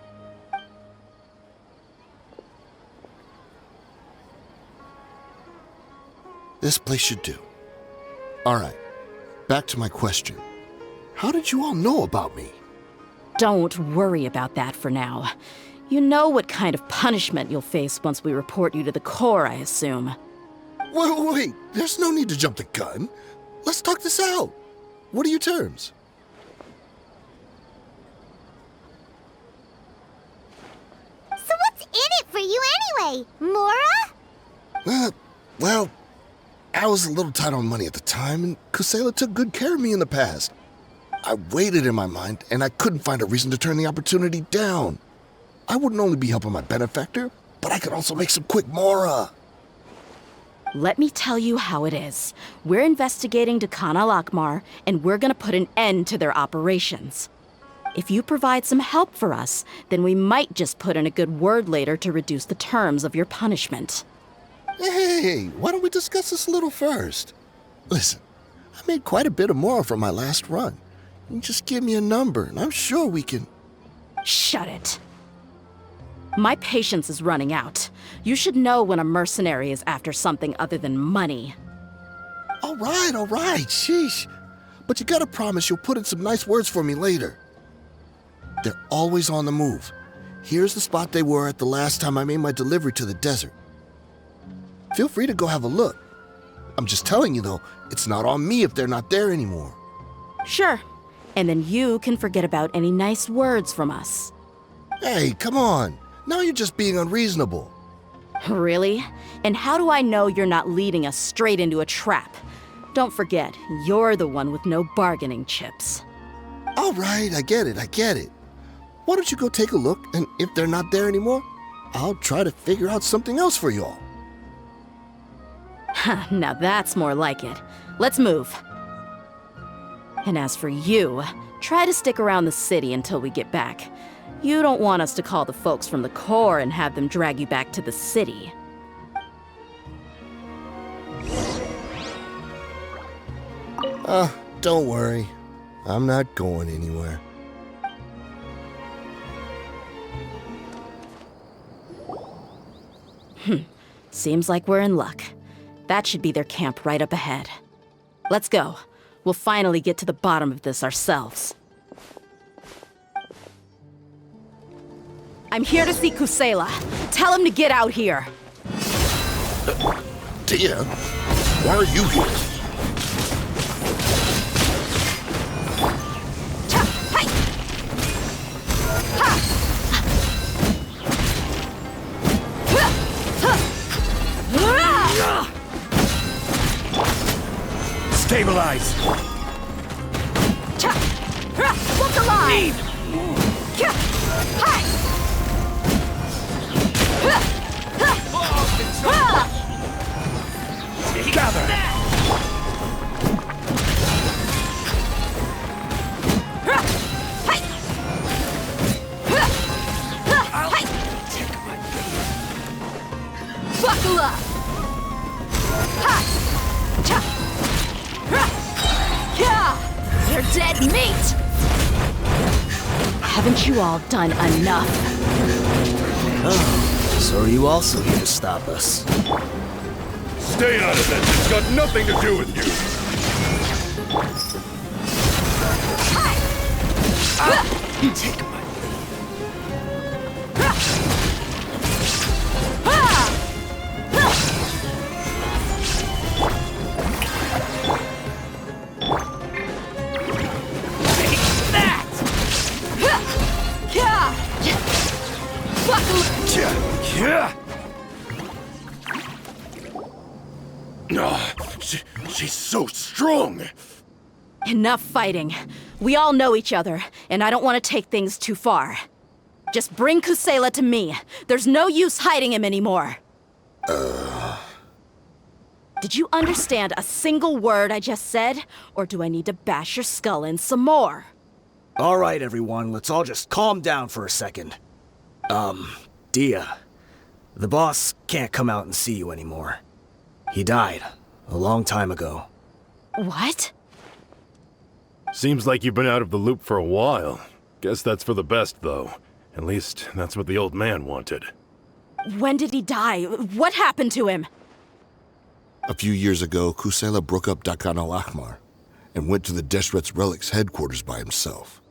This place should do. All right, back to my question. How did you all know about me? Don't worry about that for now. You know what kind of punishment you'll face once we report you to the Corps, I assume. Wait, there's no need to jump the gun. Let's talk this out. What are your terms? So what's in it for you anyway, Mora? Well, I was a little tight on money at the time, and Kusela took good care of me in the past. I weighed it in my mind, and I couldn't find a reason to turn the opportunity down. I wouldn't only be helping my benefactor, but I could also make some quick Mora. Let me tell you how it is. We're investigating Dakan al-Akmar, and we're gonna put an end to their operations. If you provide some help for us, then we might just put in a good word later to reduce the terms of your punishment. Hey, why don't we discuss this a little first? Listen, I made quite a bit of Mora from my last run. You just give me a number, and I'm sure we can... Shut it. My patience is running out. You should know when a mercenary is after something other than money. All right, sheesh. But you gotta promise you'll put in some nice words for me later. They're always on the move. Here's the spot they were at the last time I made my delivery to the desert. Feel free to go have a look. I'm just telling you though, it's not on me if they're not there anymore. Sure. And then you can forget about any nice words from us. Hey, come on. Now you're just being unreasonable. Really? And how do I know you're not leading us straight into a trap? Don't forget, you're the one with no bargaining chips. All right, I get it. Why don't you go take a look, and if they're not there anymore, I'll try to figure out something else for y'all. Now that's more like it. Let's move. And as for you, try to stick around the city until we get back. You don't want us to call the folks from the Corps and have them drag you back to the city. Don't worry. I'm not going anywhere. Seems like we're in luck. That should be their camp right up ahead. Let's go. We'll finally get to the bottom of this ourselves. I'm here to see Kusela. Tell him to get out here. Tia, why are you here? Stabilize! Look alive! Gather! Buckle up! They're dead meat! Haven't you all done enough? Oh, so are you also here to stop us? Stay out of this. It's got nothing to do with you. Take my She's so strong. Enough fighting. We all know each other, and I don't want to take things too far. Just bring Kusela to me. There's no use hiding him anymore. Did you understand a single word I just said? Or do I need to bash your skull in some more? All right, everyone, let's all just calm down for a second. Dia, the boss can't come out and see you anymore. He died a long time ago. What? Seems like you've been out of the loop for a while. Guess that's for the best, though. At least, that's what the old man wanted. When did he die? What happened to him? A few years ago, Kusela broke up Dakan al-Ahmar and went to the Deshret's Relics headquarters by himself.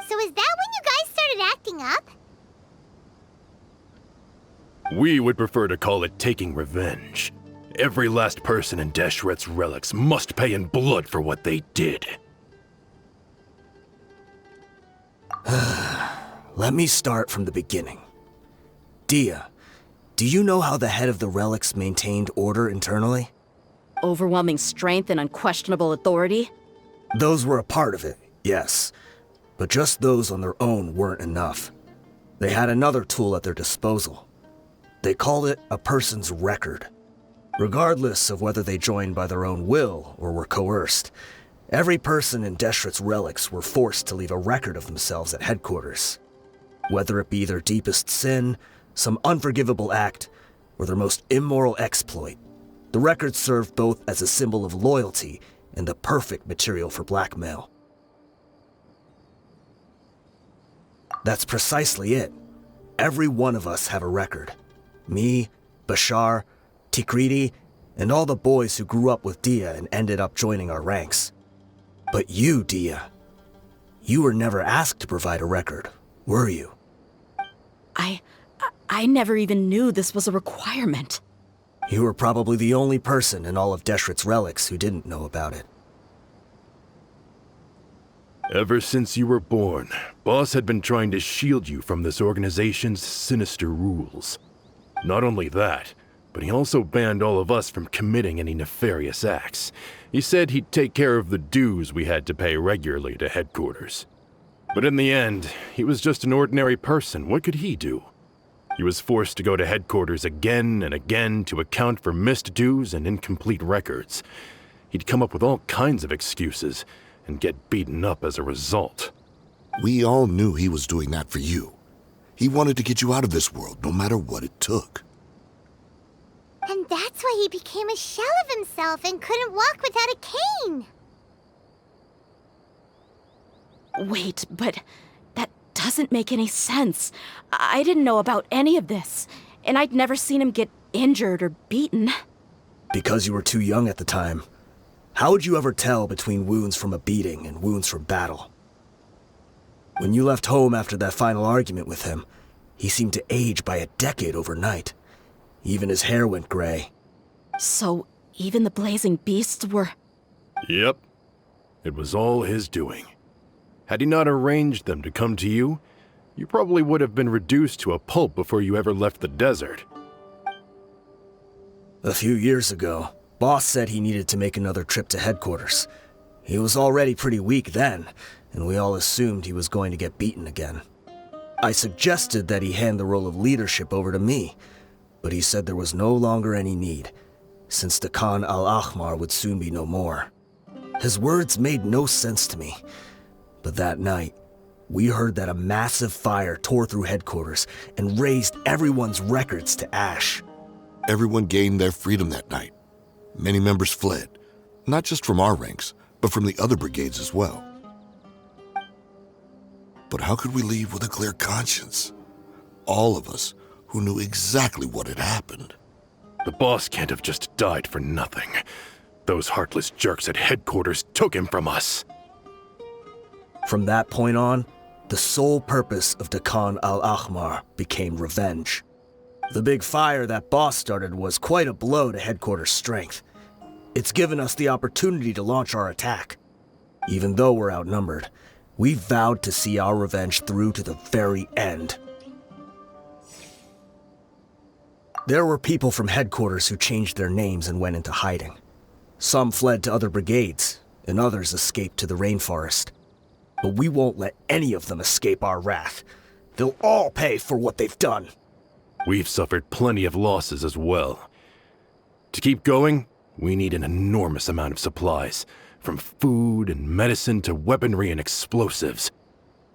So is that when you guys started acting up? We would prefer to call it taking revenge. Every last person in Deshret's Relics must pay in blood for what they did. Let me start from the beginning. Dia, do you know how the head of the Relics maintained order internally? Overwhelming strength and unquestionable authority? Those were a part of it, yes. But just those on their own weren't enough. They had another tool at their disposal. They called it a person's record. Regardless of whether they joined by their own will or were coerced, every person in Deshret's Relics were forced to leave a record of themselves at headquarters. Whether it be their deepest sin, some unforgivable act, or their most immoral exploit, the record served both as a symbol of loyalty and the perfect material for blackmail. That's precisely it. Every one of us have a record. Me, Bashar, Tikriti, and all the boys who grew up with Dia and ended up joining our ranks. But you, Dia, you were never asked to provide a record, were you? I never even knew this was a requirement. You were probably the only person in all of Deshret's Relics who didn't know about it. Ever since you were born, Boss had been trying to shield you from this organization's sinister rules. Not only that, but he also banned all of us from committing any nefarious acts. He said he'd take care of the dues we had to pay regularly to headquarters. But in the end, he was just an ordinary person. What could he do? He was forced to go to headquarters again and again to account for missed dues and incomplete records. He'd come up with all kinds of excuses and get beaten up as a result. We all knew he was doing that for you. He wanted to get you out of this world, no matter what it took. And that's why he became a shell of himself and couldn't walk without a cane. Wait, but that doesn't make any sense. I didn't know about any of this, and I'd never seen him get injured or beaten. Because you were too young at the time. How would you ever tell between wounds from a beating and wounds from battle? When you left home after that final argument with him, he seemed to age by a decade overnight. Even his hair went gray. So, even the blazing beasts were... Yep. It was all his doing. Had he not arranged them to come to you, you probably would have been reduced to a pulp before you ever left the desert. A few years ago, Boss said he needed to make another trip to headquarters. He was already pretty weak then, and we all assumed he was going to get beaten again. I suggested that he hand the role of leadership over to me, but he said there was no longer any need, since the Khan al-Ahmar would soon be no more. His words made no sense to me, but that night, we heard that a massive fire tore through headquarters and razed everyone's records to ash. Everyone gained their freedom that night. Many members fled, not just from our ranks, but from the other brigades as well. But how could we leave with a clear conscience? All of us who knew exactly what had happened. The boss can't have just died for nothing. Those heartless jerks at headquarters took him from us. From that point on, the sole purpose of the Khan al-Ahmar became revenge. The big fire that Boss started was quite a blow to headquarters' strength. It's given us the opportunity to launch our attack. Even though we're outnumbered, we vowed to see our revenge through to the very end. There were people from headquarters who changed their names and went into hiding. Some fled to other brigades, and others escaped to the rainforest. But we won't let any of them escape our wrath. They'll all pay for what they've done. We've suffered plenty of losses as well. To keep going, we need an enormous amount of supplies, from food and medicine to weaponry and explosives.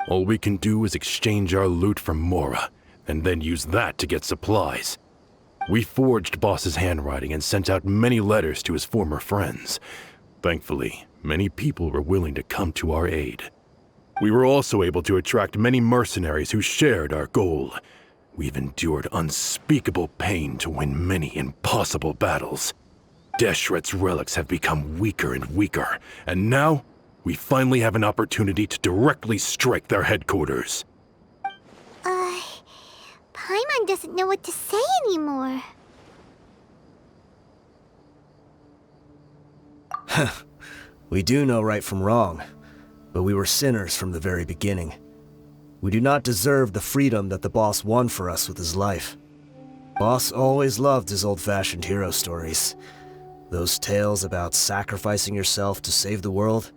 All we can do is exchange our loot from Mora, and then use that to get supplies. We forged Boss's handwriting and sent out many letters to his former friends. Thankfully, many people were willing to come to our aid. We were also able to attract many mercenaries who shared our goal. We've endured unspeakable pain to win many impossible battles. Deshret's relics have become weaker and weaker, and now we finally have an opportunity to directly strike their headquarters. Paimon doesn't know what to say anymore. We do know right from wrong, but we were sinners from the very beginning. We do not deserve the freedom that the boss won for us with his life. Boss always loved his old-fashioned hero stories. Those tales about sacrificing yourself to save the world.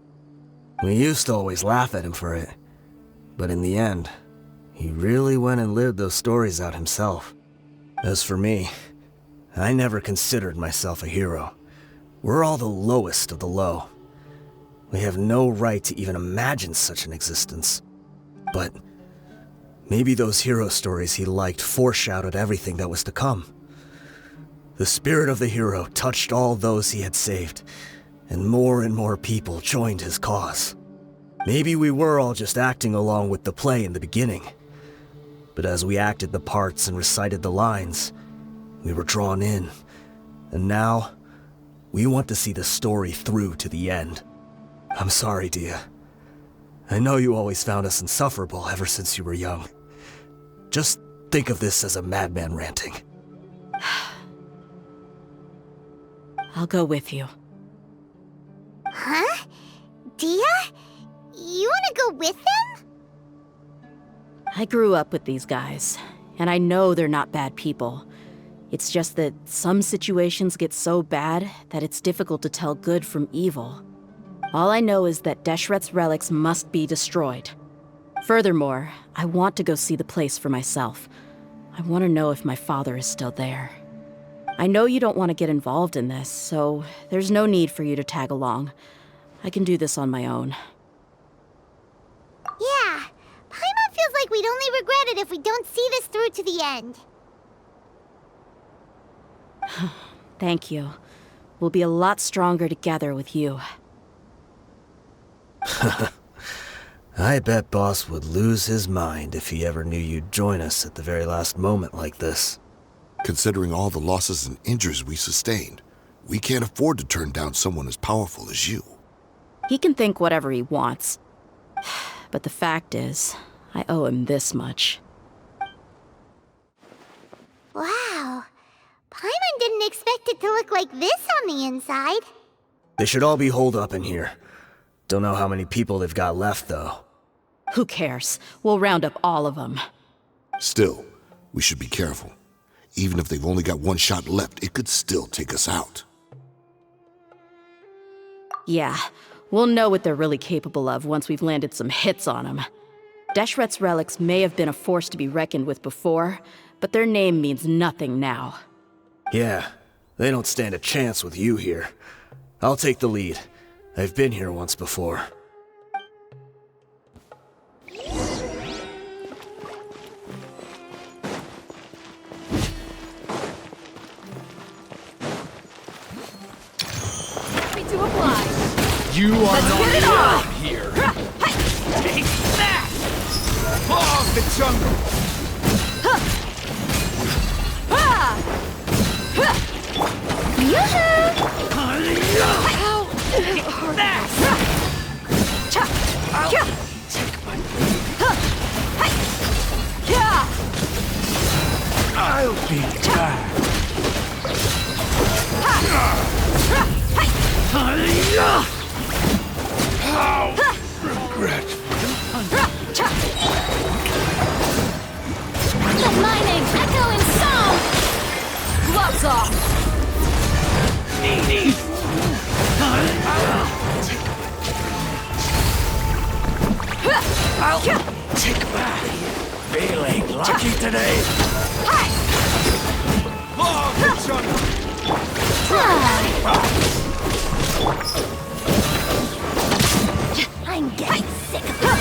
We used to always laugh at him for it, but in the end, he really went and lived those stories out himself. As for me, I never considered myself a hero. We're all the lowest of the low. We have no right to even imagine such an existence. But maybe those hero stories he liked foreshadowed everything that was to come. The spirit of the hero touched all those he had saved, and more people joined his cause. Maybe we were all just acting along with the play in the beginning. But as we acted the parts and recited the lines, we were drawn in. And now, we want to see the story through to the end. I'm sorry, Dia. I know you always found us insufferable ever since you were young. Just think of this as a madman ranting. I'll go with you. Huh? Dia? You wanna go with them? I grew up with these guys, and I know they're not bad people. It's just that some situations get so bad that it's difficult to tell good from evil. All I know is that Deshret's relics must be destroyed. Furthermore, I want to go see the place for myself. I want to know if my father is still there. I know you don't want to get involved in this, so there's no need for you to tag along. I can do this on my own. Yeah, Paimon feels like we'd only regret it if we don't see this through to the end. Thank you. We'll be a lot stronger together with you. I bet Boss would lose his mind if he ever knew you'd join us at the very last moment like this. Considering all the losses and injuries we sustained, we can't afford to turn down someone as powerful as you. He can think whatever he wants. But the fact is, I owe him this much. Wow. Paimon didn't expect it to look like this on the inside. They should all be holed up in here. Don't know how many people they've got left, though. Who cares? We'll round up all of them. Still, we should be careful. Even if they've only got one shot left, it could still take us out. Yeah, we'll know what they're really capable of once we've landed some hits on them. Deshret's relics may have been a force to be reckoned with before, but their name means nothing now. Yeah, they don't stand a chance with you here. I'll take the lead. I've been here once before. You are not welcome here. Take that! Law of the jungle! I'll be back. How regretful. The mining echo in song! Gloves off! Needy. I'll take back. Feeling lucky today? Law of the jungle. I'm getting sick of this.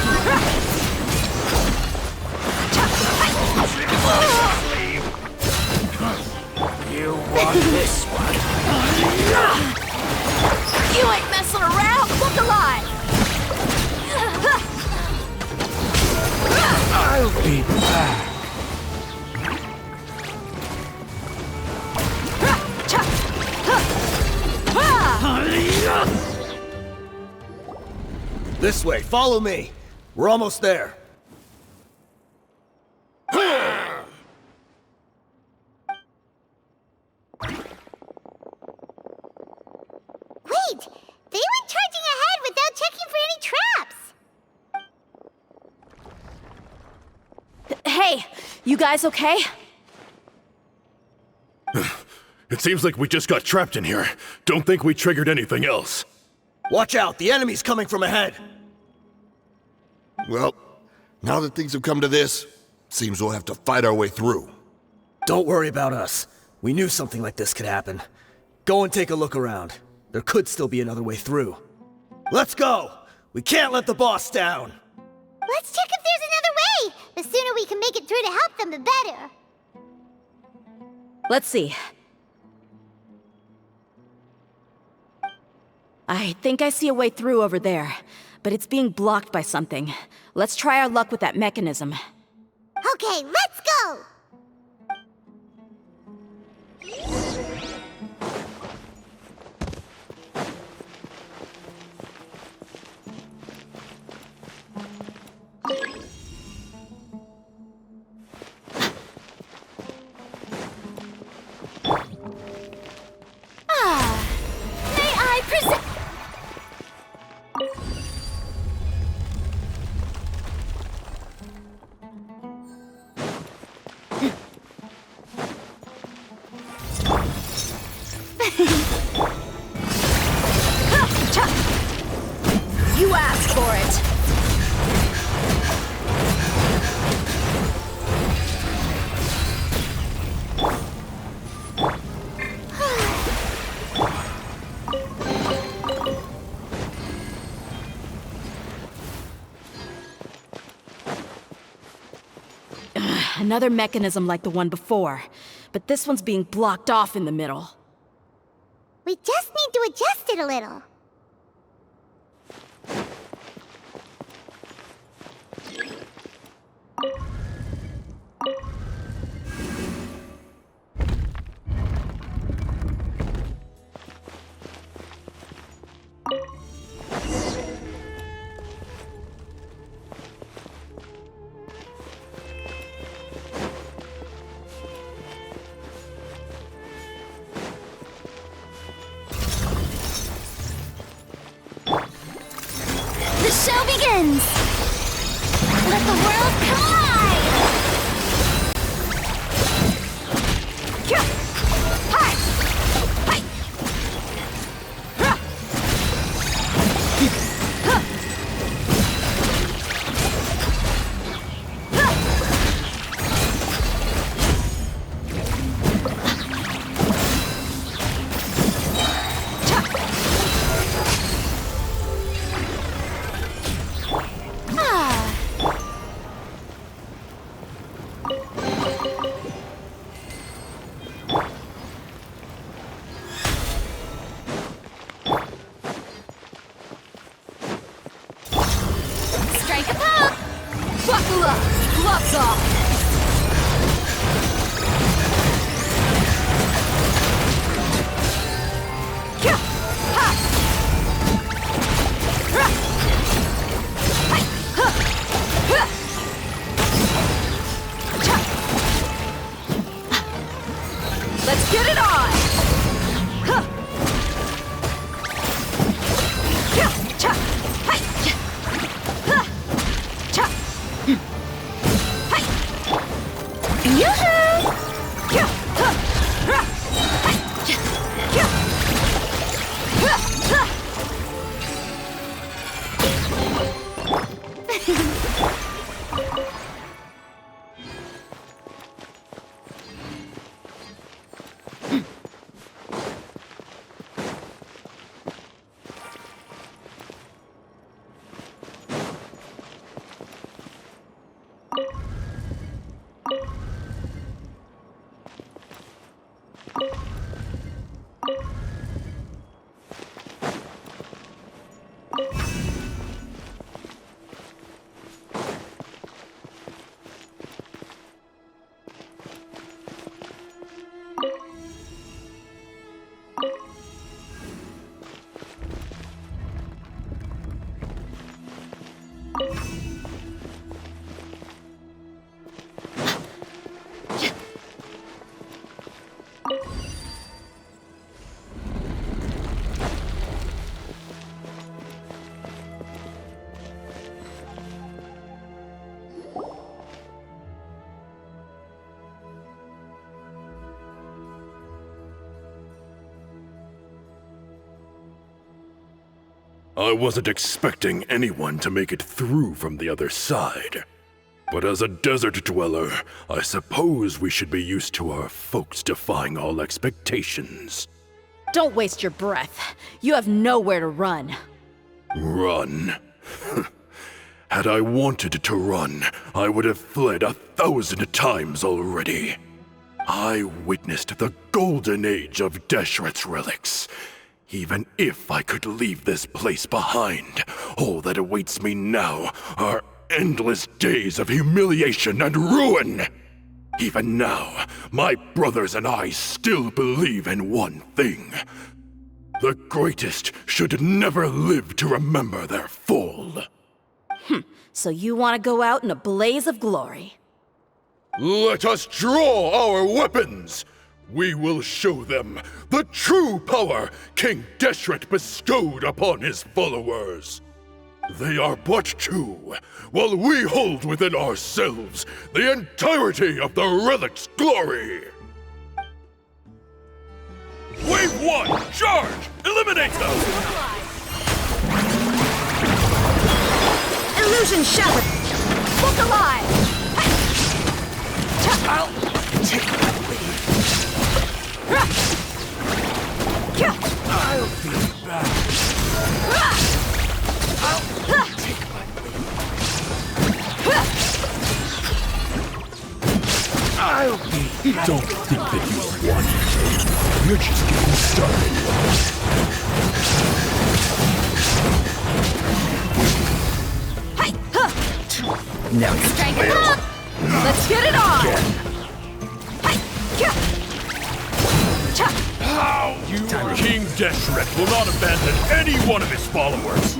This way, follow me. We're almost there. Wait! They went charging ahead without checking for any traps! Hey, you guys okay? It seems like we just got trapped in here. Don't think we triggered anything else. Watch out, the enemy's coming from ahead. Well, now that things have come to this, seems we'll have to fight our way through. Don't worry about us. We knew something like this could happen. Go and take a look around. There could still be another way through. Let's go! We can't let the boss down! Let's check if there's another way! The sooner we can make it through to help them, the better. Let's see. I think I see a way through over there, but it's being blocked by something. Let's try our luck with that mechanism. Okay, let's go! May I present... You asked for it. Another mechanism like the one before, but this one's being blocked off in the middle. We just need to adjust it a little. The show begins! Let the world collide! Hi! Hi! Strike a pop! Buckle up! Gloves off! Let's get it on! I wasn't expecting anyone to make it through from the other side. But as a desert dweller, I suppose we should be used to our folks defying all expectations. Don't waste your breath. You have nowhere to run. Run? Had I wanted to run, I would have fled 1,000 times already. I witnessed the golden age of Deshret's relics. Even if I could leave this place behind, all that awaits me now are endless days of humiliation and ruin. Even now, my brothers and I still believe in one thing. The greatest should never live to remember their fall. So you want to go out in a blaze of glory? Let us draw our weapons! We will show them the true power King Deshret bestowed upon his followers. They are but two, while we hold within ourselves the entirety of the relic's glory. Wave 1, charge! Eliminate them! Illusion shattered! Look alive! I'll take my lead. I'll be back. I'll take my lead. I'll be back. Don't think that you won. You're just getting started. Now you're Strike it up! Let's get it on! How? King Deshret will not abandon any one of his followers.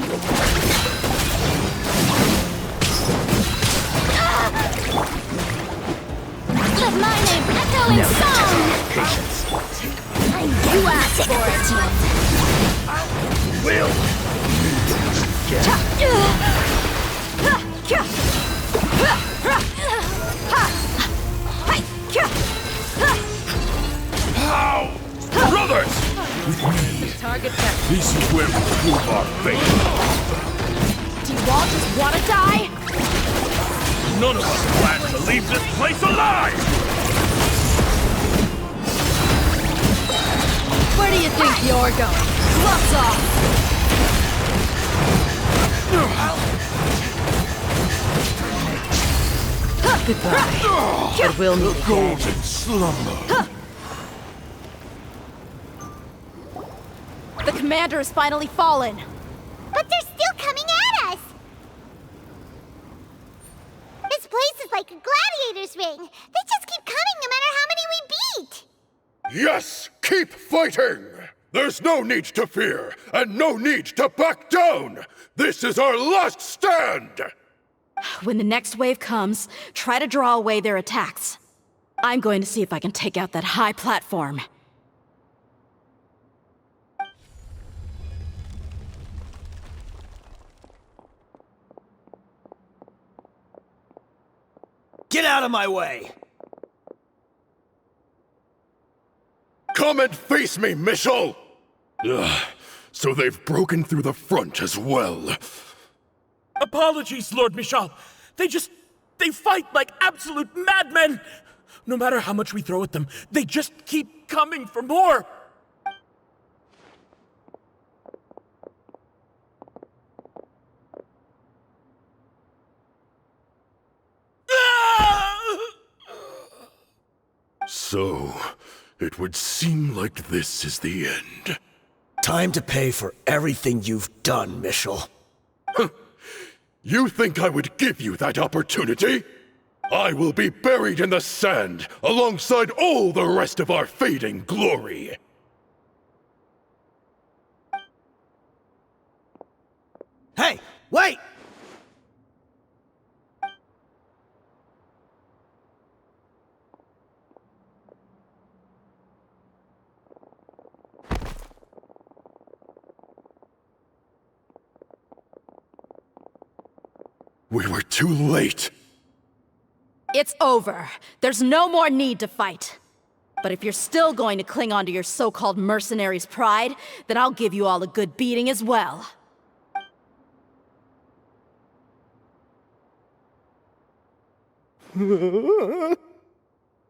Let my name echo in song! patience. You asked for it! Will. How? Brothers! With me, Target that. this is where we prove our faith. Do you all just want to die? None of us plan to leave this place alive! Where do you think you're going? Gloves off! Goodbye. But we'll meet again. Golden slumber. The commander has finally fallen. But they're still coming at us! This place is like a gladiator's ring. They just keep coming no matter how many we beat! Yes, keep fighting! There's no need to fear, and no need to back down! This is our last stand! When the next wave comes, try to draw away their attacks. I'm going to see if I can take out that high platform. Get out of my way! Come and face me, Michel! Ugh, so they've broken through the front as well. Apologies, Lord Michal. They fight like absolute madmen. No matter how much we throw at them, they just keep coming for more. So, it would seem like this is the end. Time to pay for everything you've done, Michel. You think I would give you that opportunity? I will be buried in the sand alongside all the rest of our fading glory. Hey, wait! We were too late. It's over. There's no more need to fight. But if you're still going to cling on to your so-called mercenary's pride, then I'll give you all a good beating as well.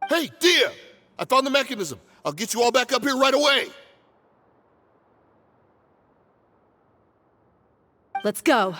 Hey, Dia! I found the mechanism. I'll get you all back up here right away. Let's go.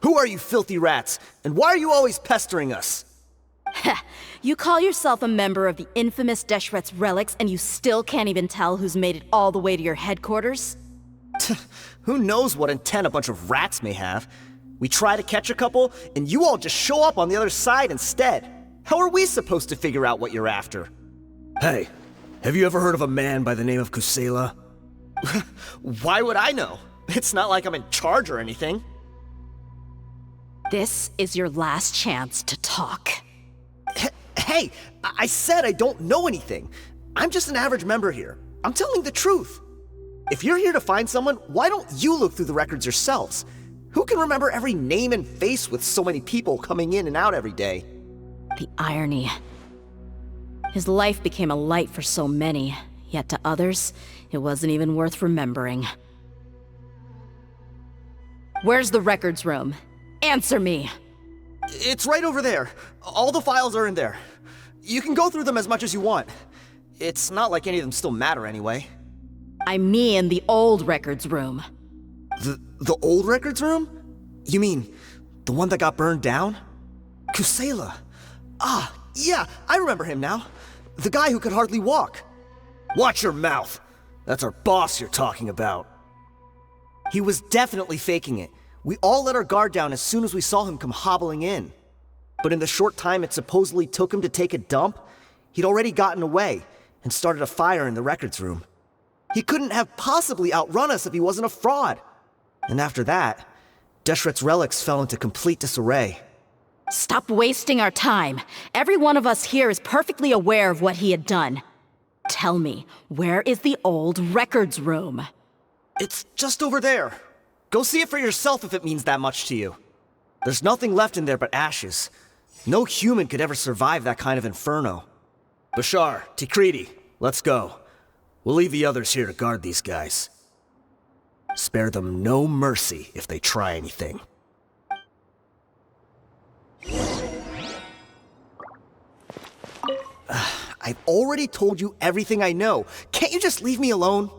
Who are you filthy rats? And why are you always pestering us? You call yourself a member of the infamous Deshret's relics, and you still can't even tell who's made it all the way to your headquarters? Who knows what intent a bunch of rats may have? We try to catch a couple, and you all just show up on the other side instead. How are we supposed to figure out what you're after? Hey, have you ever heard of a man by the name of Kusela? Why would I know? It's not like I'm in charge or anything. This is your last chance to talk. Hey, I said I don't know anything. I'm just an average member here. I'm telling the truth. If you're here to find someone, why don't you look through the records yourselves? Who can remember every name and face with so many people coming in and out every day? The irony. His life became a light for so many, yet to others, it wasn't even worth remembering. Where's the records room? Answer me! It's right over there. All the files are in there. You can go through them as much as you want. It's not like any of them still matter anyway. I mean the old records room. The old records room? You mean the one that got burned down? Kusela. Ah, yeah, I remember him now. The guy who could hardly walk. Watch your mouth. That's our boss you're talking about. He was definitely faking it. We all let our guard down as soon as we saw him come hobbling in. But in the short time it supposedly took him to take a dump, he'd already gotten away and started a fire in the records room. He couldn't have possibly outrun us if he wasn't a fraud. And after that, Deshret's relics fell into complete disarray. Stop wasting our time. Every one of us here is perfectly aware of what he had done. Tell me, where is the old records room? It's just over there. Go see it for yourself if it means that much to you. There's nothing left in there but ashes. No human could ever survive that kind of inferno. Bashar, Tikriti, let's go. We'll leave the others here to guard these guys. Spare them no mercy if they try anything. I've already told you everything I know. Can't you just leave me alone?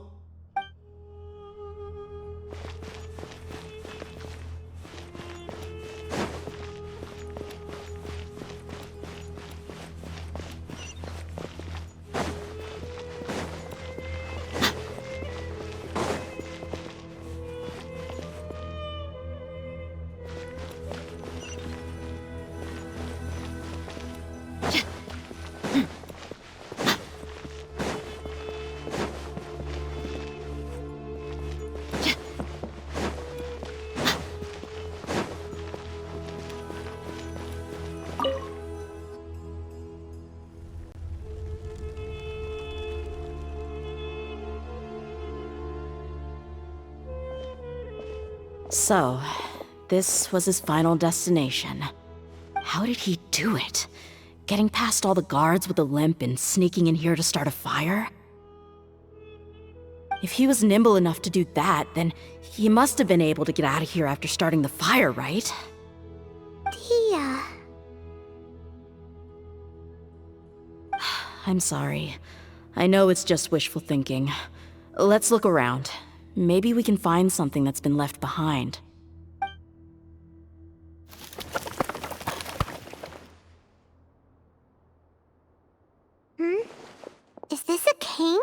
So, this was his final destination. How did he do it? Getting past all the guards with a limp and sneaking in here to start a fire? If he was nimble enough to do that, then he must have been able to get out of here after starting the fire, right? Tia. I'm sorry. I know it's just wishful thinking. Let's look around. Maybe we can find something that's been left behind. Is this a cane?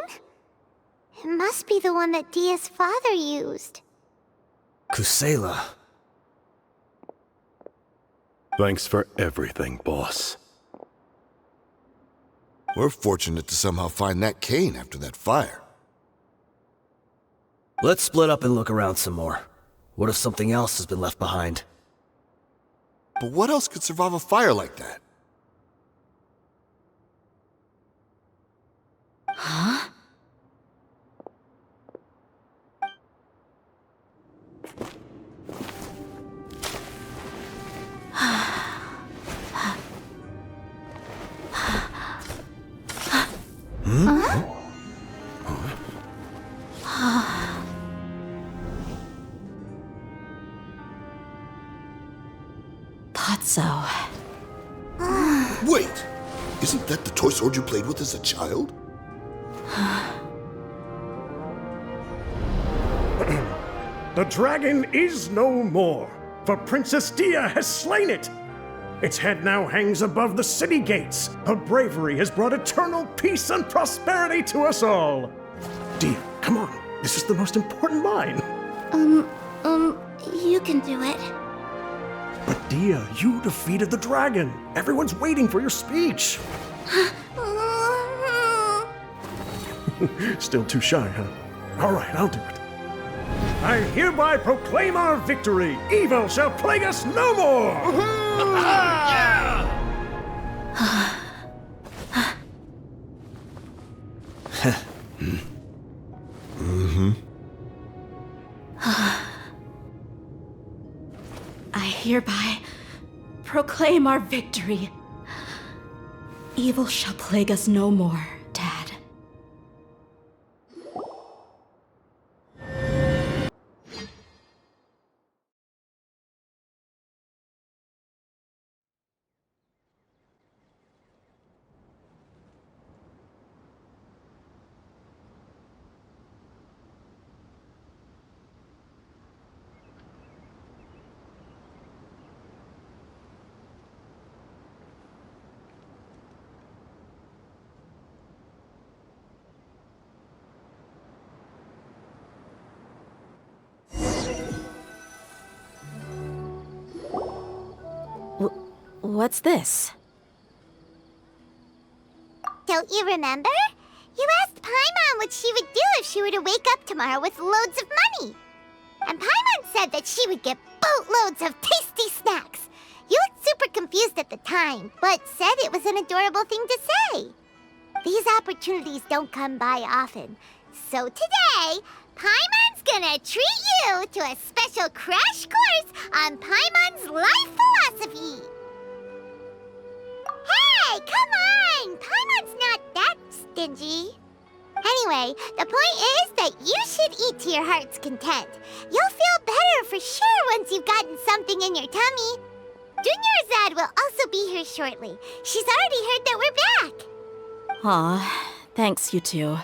It must be the one that Dia's father used. Kusela. Thanks for everything, boss. We're fortunate to somehow find that cane after that fire. Let's split up and look around some more. What if something else has been left behind? But what else could survive a fire like that? Huh? Thought so. Wait! Isn't that the toy sword you played with as a child? The dragon is no more, for Princess Dia has slain it. Its head now hangs above the city gates. Her bravery has brought eternal peace and prosperity to us all. Dia, come on. This is the most important line. You can do it. But Dia, you defeated the dragon. Everyone's waiting for your speech. Still too shy, huh? All right, I'll do it. I hereby proclaim our victory. Evil shall plague us no more. I hereby proclaim our victory. Evil shall plague us no more, Dad. What's this? Don't you remember? You asked Paimon what she would do if she were to wake up tomorrow with loads of money. And Paimon said that she would get boatloads of tasty snacks. You looked super confused at the time, but said it was an adorable thing to say. These opportunities don't come by often. So today, Paimon's gonna treat you to a special crash course on Paimon's life philosophy. Hey, come on! Paimon's not that stingy. Anyway, the point is that you should eat to your heart's content. You'll feel better for sure once you've gotten something in your tummy. Dunyarzad will also be here shortly. She's already heard that we're back. Aw, thanks, you two.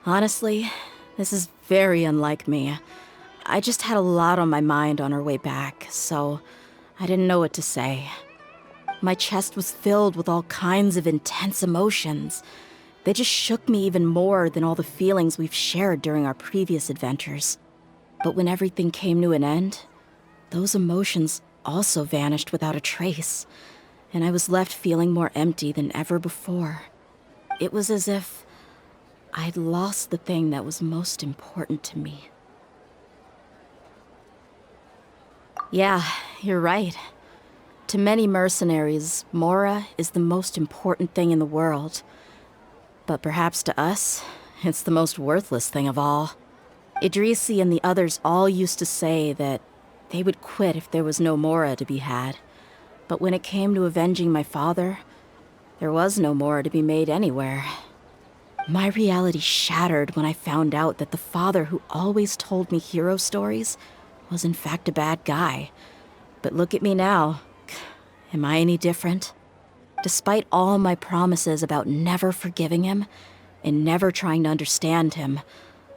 Honestly, this is very unlike me. I just had a lot on my mind on our way back, so I didn't know what to say. My chest was filled with all kinds of intense emotions. They just shook me even more than all the feelings we've shared during our previous adventures. But when everything came to an end, those emotions also vanished without a trace, and I was left feeling more empty than ever before. It was as if I'd lost the thing that was most important to me. Yeah, you're right. To many mercenaries, Mora is the most important thing in the world. But perhaps to us, it's the most worthless thing of all. Idrisi and the others all used to say that they would quit if there was no Mora to be had. But when it came to avenging my father, there was no Mora to be made anywhere. My reality shattered when I found out that the father who always told me hero stories was in fact a bad guy. But look at me now. Am I any different? Despite all my promises about never forgiving him and never trying to understand him,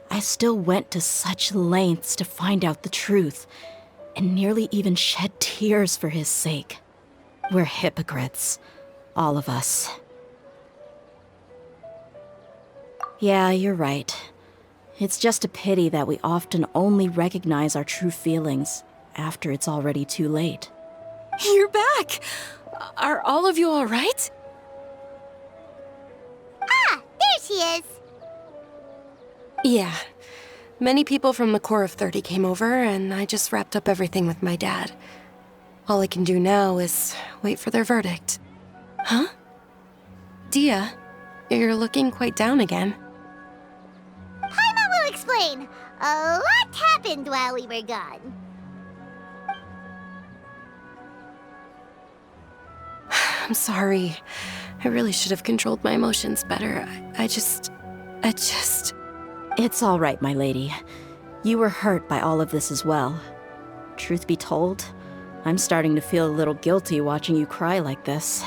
I still went to such lengths to find out the truth and nearly even shed tears for his sake. We're hypocrites, all of us. Yeah, you're right. It's just a pity that we often only recognize our true feelings after it's already too late. You're back! Are all of you all right? Ah, there she is. Yeah. Many people from the Corps of 30 came over, and I just wrapped up everything with my dad. All I can do now is wait for their verdict. Huh? Dia, you're looking quite down again. Paimon will explain. A lot happened while we were gone. I'm sorry. I really should have controlled my emotions better. I just... It's all right, my lady. You were hurt by all of this as well. Truth be told, I'm starting to feel a little guilty watching you cry like this.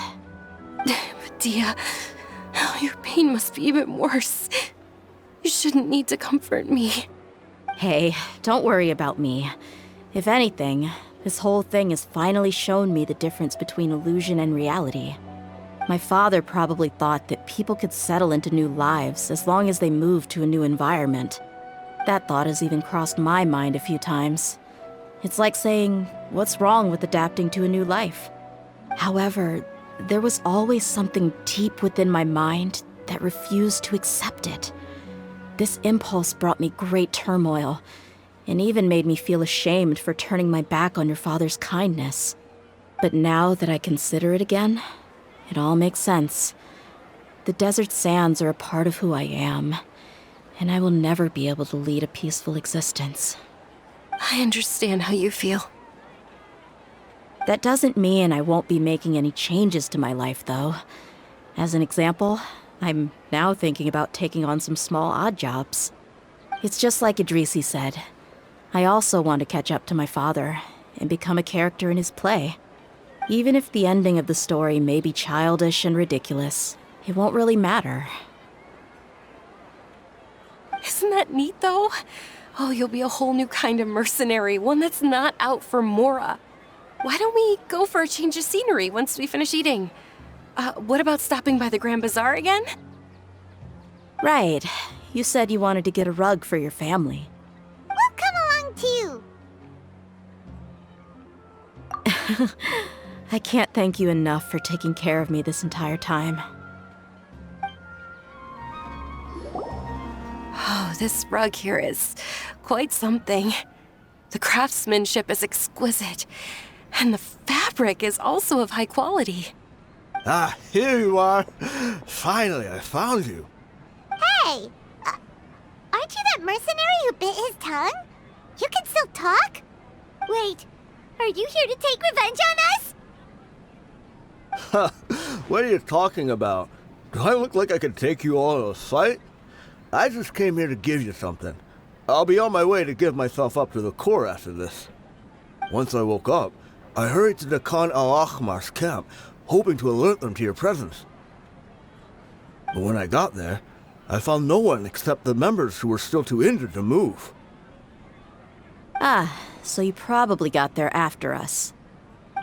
But Dia, your pain must be even worse. You shouldn't need to comfort me. Hey, don't worry about me. If anything, this whole thing has finally shown me the difference between illusion and reality. My father probably thought that people could settle into new lives as long as they moved to a new environment. That thought has even crossed my mind a few times. It's like saying, what's wrong with adapting to a new life? However, there was always something deep within my mind that refused to accept it. This impulse brought me great turmoil, and even made me feel ashamed for turning my back on your father's kindness. But now that I consider it again, it all makes sense. The desert sands are a part of who I am, and I will never be able to lead a peaceful existence. I understand how you feel. That doesn't mean I won't be making any changes to my life, though. As an example, I'm now thinking about taking on some small odd jobs. It's just like Idrisi said. I also want to catch up to my father and become a character in his play. Even if the ending of the story may be childish and ridiculous, it won't really matter. Isn't that neat, though? Oh, you'll be a whole new kind of mercenary, one that's not out for Mora. Why don't we go for a change of scenery once we finish eating? What about stopping by the Grand Bazaar again? Right. You said you wanted to get a rug for your family. We'll come along too. I can't thank you enough for taking care of me this entire time. Oh, this rug here is quite something. The craftsmanship is exquisite, and the fabric is also of high quality. Ah, here you are. Finally, I found you. Hey! Aren't you that mercenary who bit his tongue? You can still talk? Wait, are you here to take revenge on us? What are you talking about? Do I look like I could take you all in a fight? I just came here to give you something. I'll be on my way to give myself up to the Corps after this. Once I woke up, I hurried to the Khan al-Ahmar's camp, hoping to alert them to your presence. But when I got there, I found no one except the members who were still too injured to move. Ah, so you probably got there after us.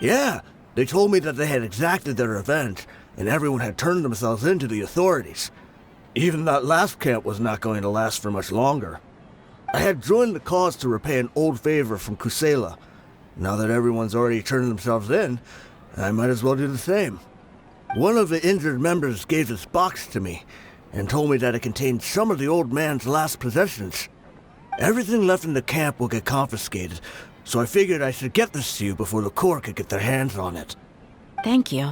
Yeah, they told me that they had exacted their revenge, and everyone had turned themselves in to the authorities. Even that last camp was not going to last for much longer. I had joined the cause to repay an old favor from Kusela. Now that everyone's already turned themselves in, I might as well do the same. One of the injured members gave this box to me, and told me that it contained some of the old man's last possessions. Everything left in the camp will get confiscated, so I figured I should get this to you before the Corps could get their hands on it. Thank you.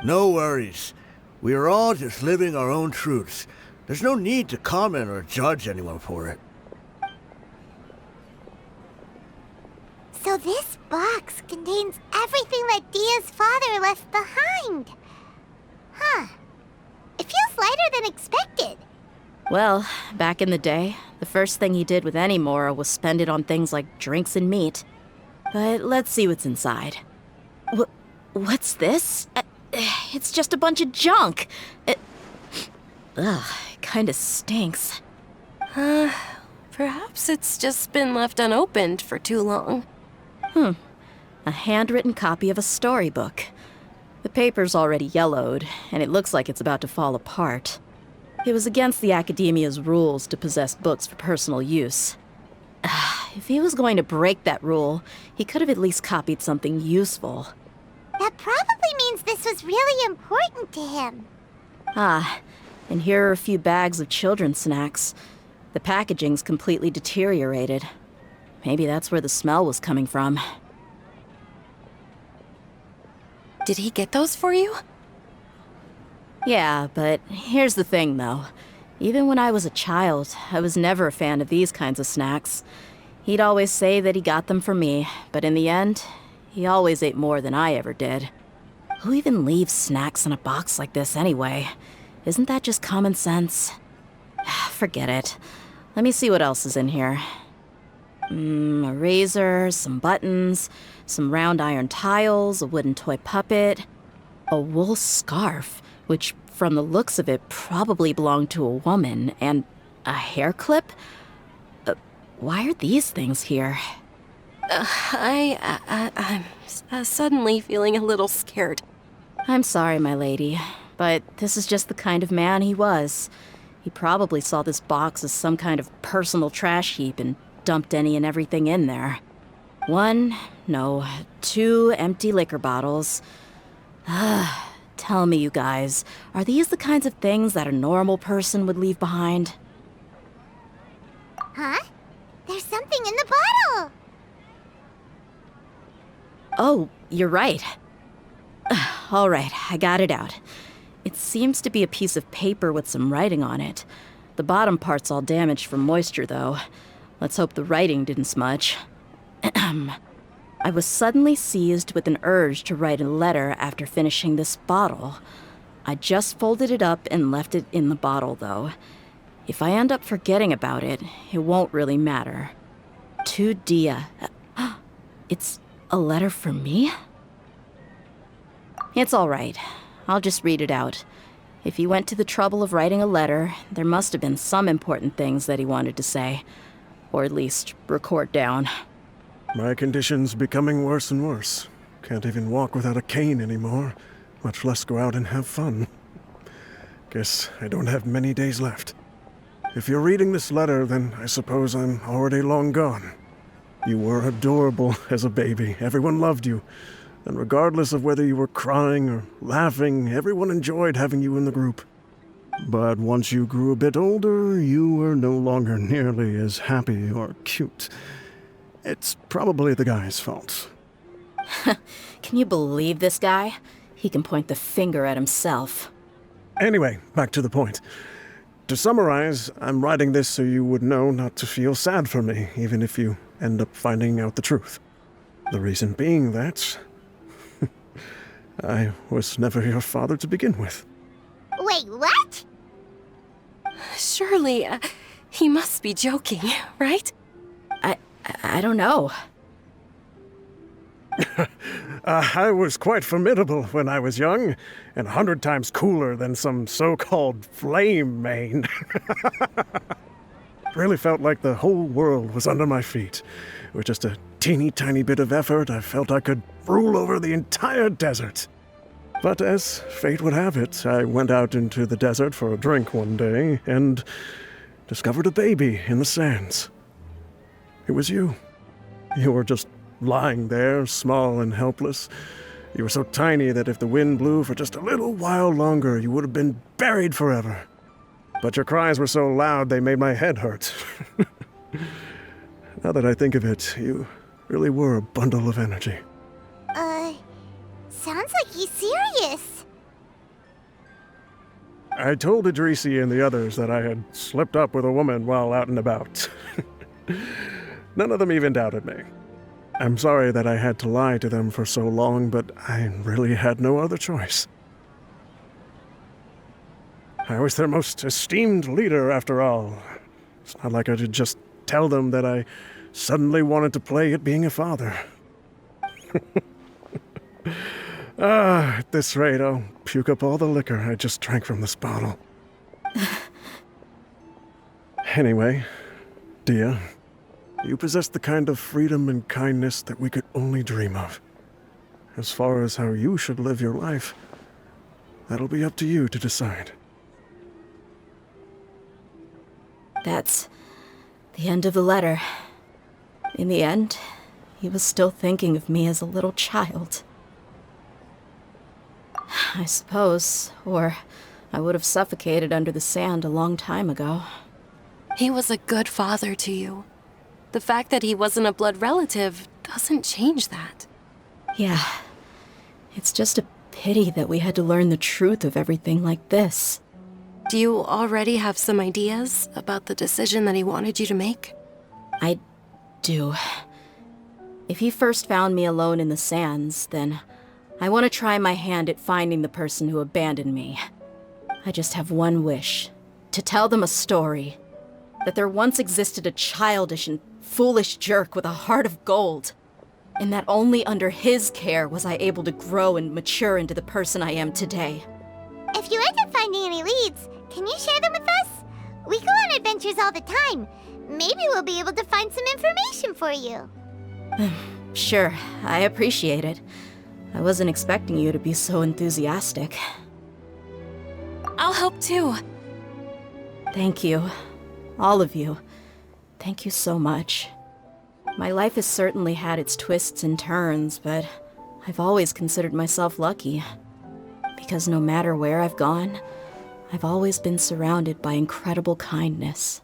No worries. We are all just living our own truths. There's no need to comment or judge anyone for it. So this box contains everything that Dia's father left behind. Huh. It feels lighter than expected. Well, back in the day, the first thing he did with any Mora was spend it on things like drinks and meat. But let's see what's inside. What's this? It's just a bunch of junk. It kinda stinks. Perhaps it's just been left unopened for too long. A handwritten copy of a storybook. The paper's already yellowed, and it looks like it's about to fall apart. It was against the Academia's rules to possess books for personal use. If he was going to break that rule, he could have at least copied something useful. That probably means this was really important to him. And here are a few bags of children's snacks. The packaging's completely deteriorated. Maybe that's where the smell was coming from. Did he get those for you? Yeah, but here's the thing, though. Even when I was a child, I was never a fan of these kinds of snacks. He'd always say that he got them for me, but in the end, he always ate more than I ever did. Who even leaves snacks in a box like this anyway? Isn't that just common sense? Forget it. Let me see what else is in here. A razor, some buttons, some round iron tiles, a wooden toy puppet, a wool scarf, which from the looks of it probably belonged to a woman, and a hair clip? Why are these things here? I'm suddenly feeling a little scared. I'm sorry, my lady, but this is just the kind of man he was. He probably saw this box as some kind of personal trash heap and dumped any and everything in there. 2 empty liquor bottles. Tell me, you guys, are these the kinds of things that a normal person would leave behind? Huh? There's something in the bottle! Oh, you're right. All right, I got it out. It seems to be a piece of paper with some writing on it. The bottom part's all damaged from moisture, though. Let's hope the writing didn't smudge. I was suddenly seized with an urge to write a letter after finishing this bottle. I just folded it up and left it in the bottle, though. If I end up forgetting about it, it won't really matter. To Dia. It's a letter for me? It's all right. I'll just read it out. If he went to the trouble of writing a letter, there must have been some important things that he wanted to say. Or at least record down. My condition's becoming worse and worse. Can't even walk without a cane anymore, much less go out and have fun. Guess I don't have many days left. If you're reading this letter, then I suppose I'm already long gone. You were adorable as a baby. Everyone loved you. And regardless of whether you were crying or laughing, everyone enjoyed having you in the group. But once you grew a bit older, you were no longer nearly as happy or cute. It's probably the guy's fault. Can you believe this guy? He can point the finger at himself. Anyway, back to the point. To summarize, I'm writing this so you would know not to feel sad for me, even if you end up finding out the truth. The reason being that I was never your father to begin with. Wait, what? Surely, he must be joking, right? I don't know. I was quite formidable when I was young, and 100 times cooler than some so-called flame main. Really felt like the whole world was under my feet. With just a teeny tiny bit of effort, I felt I could rule over the entire desert. But as fate would have it, I went out into the desert for a drink one day and discovered a baby in the sands. It was you. You were just lying there, small and helpless. You were so tiny that if the wind blew for just a little while longer, you would have been buried forever. But your cries were so loud they made my head hurt. Now that I think of it, you really were a bundle of energy. Sounds like he's serious. I told Idrisi and the others that I had slipped up with a woman while out and about. None of them even doubted me. I'm sorry that I had to lie to them for so long, but I really had no other choice. I was their most esteemed leader, after all. It's not like I could just tell them that I suddenly wanted to play at being a father. At this rate, I'll puke up all the liquor I just drank from this bottle. Anyway, Dia, you possess the kind of freedom and kindness that we could only dream of. As far as how you should live your life, that'll be up to you to decide. That's the end of the letter. In the end, he was still thinking of me as a little child. I suppose, or I would have suffocated under the sand a long time ago. He was a good father to you. The fact that he wasn't a blood relative doesn't change that. Yeah, it's just a pity that we had to learn the truth of everything like this. Do you already have some ideas about the decision that he wanted you to make? I do. If he first found me alone in the sands, then I want to try my hand at finding the person who abandoned me. I just have one wish. To tell them a story. That there once existed a childish and foolish jerk with a heart of gold. And that only under his care was I able to grow and mature into the person I am today. If you end up finding any leads, can you share them with us? We go on adventures all the time. Maybe we'll be able to find some information for you. Sure, I appreciate it. I wasn't expecting you to be so enthusiastic. I'll help too. Thank you. All of you. Thank you so much. My life has certainly had its twists and turns, but I've always considered myself lucky. Because no matter where I've gone, I've always been surrounded by incredible kindness.